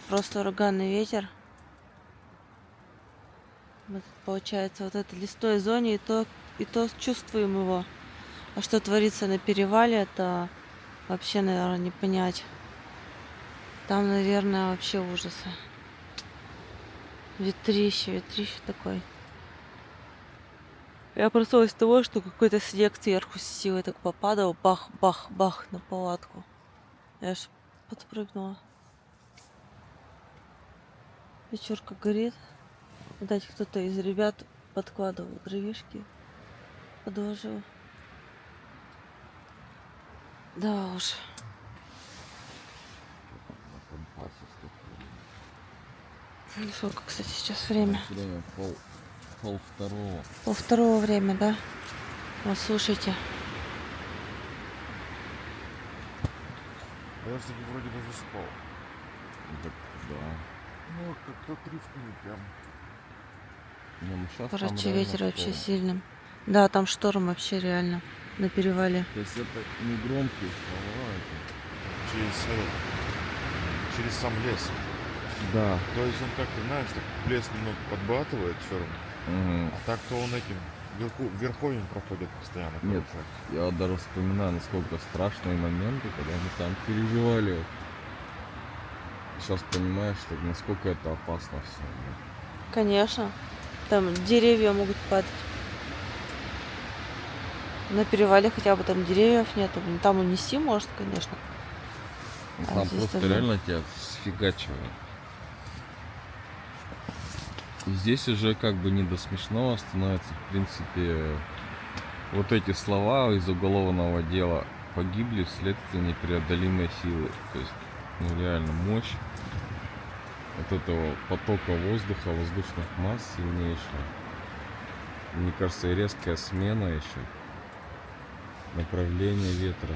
C: Просто ураганный ветер. Вот, получается, вот это листой зоне, и то чувствуем его. А что творится на перевале, это вообще, наверное, не понять. Там, наверное, вообще ужасы. Ветрище такой. Я проснулась от того, что какой-то снег сверху с силой так попадал. Бах-бах-бах на палатку. Я аж подпрыгнула. Вечерка горит. Видать, кто-то из ребят подкладывал дровишки. Подложил. Да уж. Сколько, кстати, сейчас время?
B: Время полвторого.
C: Полвторого время, да? Вот, слушайте.
G: Я, кстати, вроде даже спал.
B: Так, да.
G: Ну, как-то трифками прям.
C: Короче, ветер вообще сильный. Да, там шторм вообще реально на перевале.
B: То есть это не громкие слова,
G: Через сам лес.
B: Да.
G: То есть он как-то, знаешь, так лес немного подбатывает все равно. А так-то он этим верховьем проходит постоянно.
B: Нет,
G: короче.
B: я вот даже вспоминаю, насколько страшные моменты, когда мы там переживали. Сейчас понимаешь, что насколько это опасно все.
C: Конечно. Там деревья могут падать. На перевале хотя бы там деревьев нету. Там унести может, конечно.
B: Там
C: здесь
B: просто
C: тоже.
B: реально тебя сфигачивает. И здесь уже как бы не до смешного становится, в принципе, вот эти слова из уголовного дела: погибли вследствие непреодолимой силы. То есть, ну реально мощь от этого потока воздуха, воздушных масс сильнейшая. Мне кажется, и резкая смена еще. Направление ветра.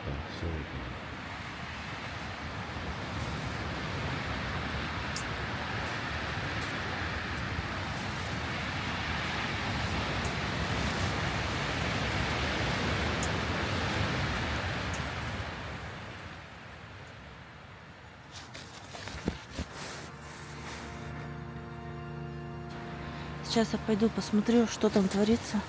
B: Там все это.
C: Сейчас я пойду посмотрю, что там творится.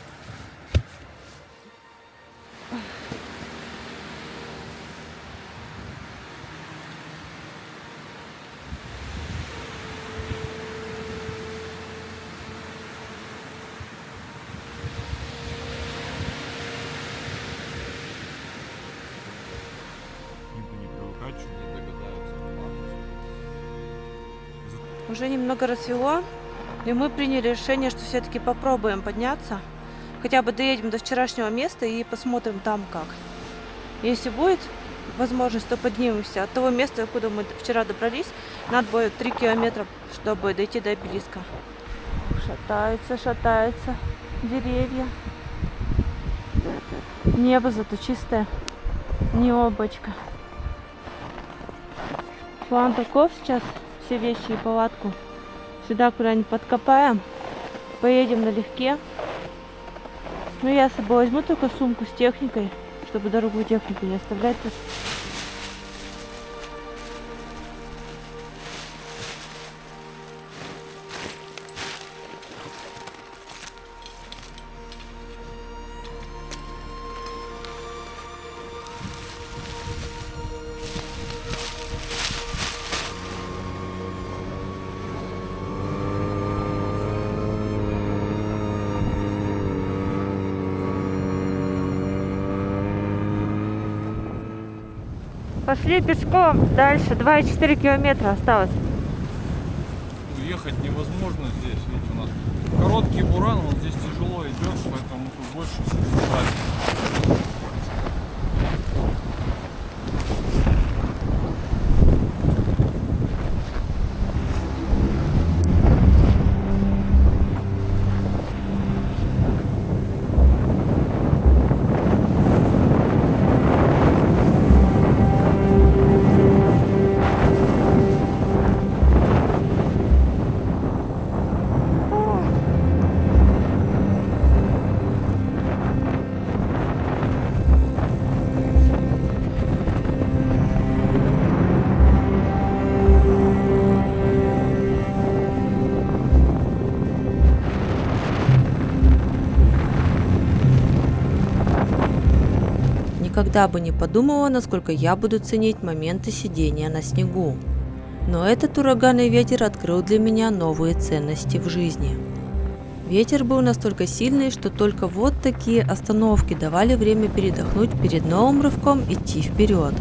G: Не привыкать, что
B: Не догадаются.
C: Уже немного рассвело, и мы приняли решение, что все-таки попробуем подняться. Хотя бы доедем до вчерашнего места и посмотрим там как. Если будет возможность, то поднимемся. От того места, откуда мы вчера добрались, надо будет 3 километра, чтобы дойти до обелиска. Шатаются деревья. Небо зато чистое, не облачко. План таков: сейчас все вещи и палатку сюда куда-нибудь подкопаем, поедем налегке. Ну, я с собой возьму только сумку с техникой, чтобы дорогую технику не оставлять тут. Пошли пешком дальше, 2,4 километра осталось.
B: Уехать невозможно здесь, видите, у нас короткий буран, он здесь тяжело идет, поэтому тут больше всего.
A: Никогда бы не подумала, насколько я буду ценить моменты сидения на снегу. Но этот ураганный ветер открыл для меня новые ценности в жизни. Ветер был настолько сильный, что только вот такие остановки давали время передохнуть перед новым рывком идти вперед.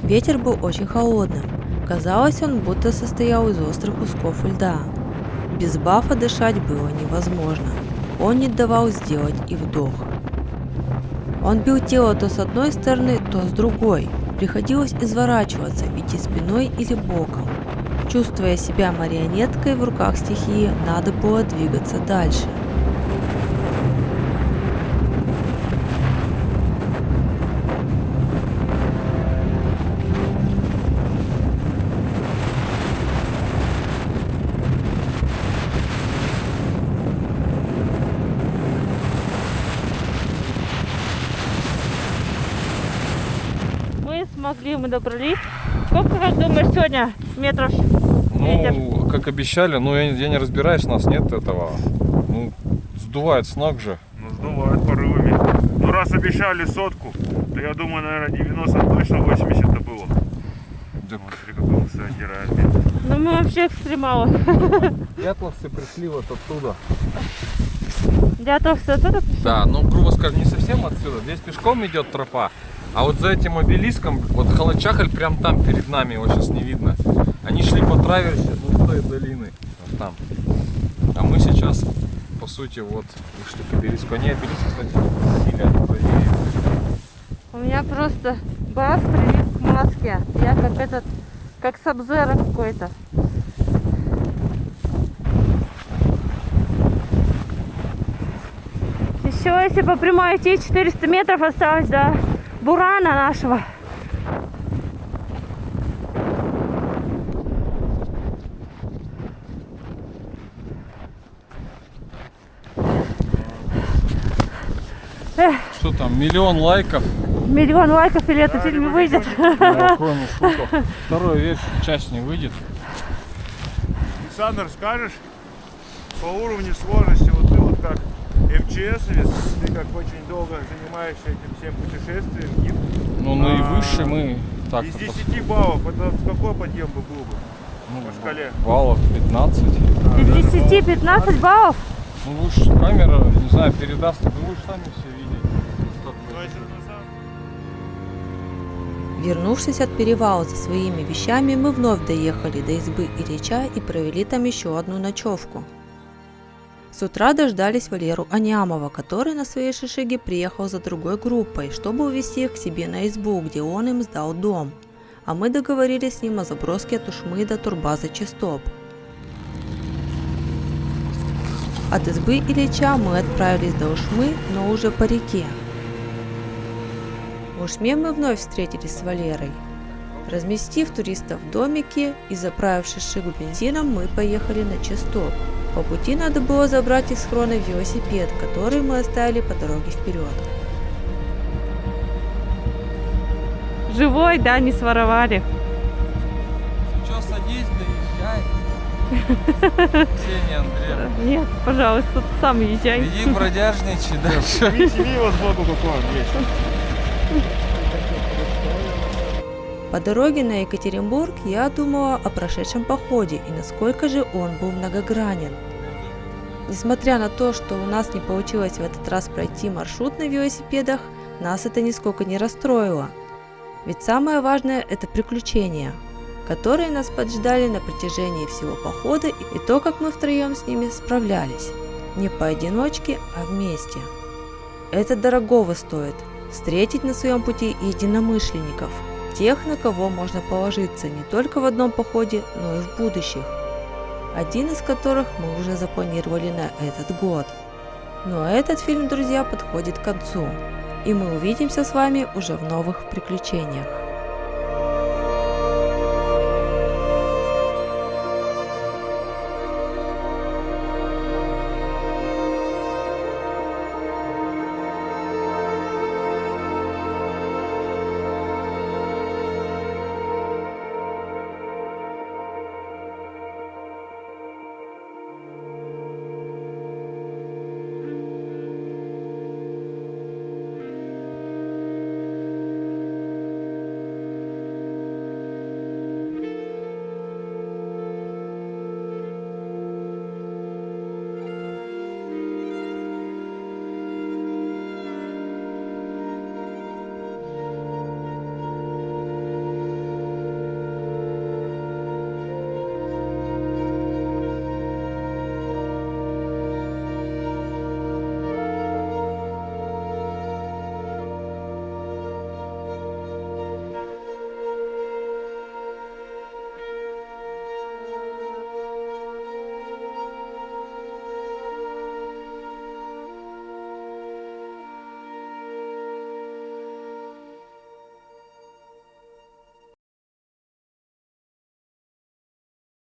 A: Ветер был очень холодным. Казалось, он будто состоял из острых кусков льда. Без бафа дышать было невозможно. Он не давал сделать и вдох. Он бил тело то с одной стороны, то с другой. Приходилось изворачиваться, идти спиной или боком. Чувствуя себя марионеткой в руках стихии, надо было двигаться дальше.
C: Мы добрались. Сколько, как думаешь, сегодня метров ветер?
B: Ну, как обещали, но я не разбираюсь, у нас нет этого. Ну, сдувает с ног же.
E: Ну, сдувает порывами. Ну, раз обещали 100, то я думаю, наверное, 90, точно 80 это было.
B: Так.
E: Смотри, как он все отдирает.
C: Ну, мы вообще экстремалы.
B: Дятловцы пришли вот оттуда.
C: Дятловцы оттуда пришли?
B: Да, ну, грубо скажем, не совсем отсюда. Здесь пешком идет тропа. А вот за этим обелиском, вот Халачахаль прям там перед нами, его сейчас не видно. Они шли по траверсе до той долины, вот там. А мы сейчас, по сути, вот вышли к обелиску. Они обелиск, кстати, ходили, они правее.
C: У меня просто баф привит к маске. Я как Сабзера какой-то. Еще если по прямой идти, 400 метров осталось до бурана нашего.
B: Что там, миллион лайков?
C: Миллион лайков, или это фильм выйдет?
B: Второй часть не выйдет.
E: Александр, скажешь, по уровню сложности, вот ты вот как МЧСовец, ты как очень долго занимаешься этим всем путешествием, гид.
B: Ну, наивысший мы так.
E: Из 10 баллов, это какой подъем бы был бы по шкале?
B: Баллов 15.
C: Из 10 15 баллов?
B: Ну, лучше камера, не знаю, передаст, вы будешь сами все видеть.
A: Вернувшись от перевала за своими вещами, мы вновь доехали до избы Ильича и провели там еще одну ночевку. С утра дождались Валеру Анямова, который на своей шишиге приехал за другой группой, чтобы увезти их к себе на избу, где он им сдал дом. А мы договорились с ним о заброске от Ушмы до турбазы Чистоп. От избы Ильича мы отправились до Ушмы, но уже по реке. В Ушме мы вновь встретились с Валерой. Разместив туристов в домике и заправив шишигу бензином, мы поехали на Чистоп. По пути надо было забрать из схрона велосипед, который мы оставили по дороге вперед.
C: Живой, да, не своровали.
H: Че, садись, доезжай. Ксения Андреевна.
C: Нет, пожалуйста, ты сам езжай.
H: Иди бродяжничай дальше.
G: Видите его сбоку, какой он весь.
A: По дороге на Екатеринбург я думала о прошедшем походе и насколько же он был многогранен. Несмотря на то, что у нас не получилось в этот раз пройти маршрут на велосипедах, нас это нисколько не расстроило. Ведь самое важное – это приключения, которые нас поджидали на протяжении всего похода и то, как мы втроем с ними справлялись. Не поодиночке, а вместе. Это дорогого стоит – встретить на своем пути единомышленников. Тех, на кого можно положиться не только в одном походе, но и в будущих. Один из которых мы уже запланировали на этот год. Ну а этот фильм, друзья, подходит к концу. И мы увидимся с вами уже в новых приключениях.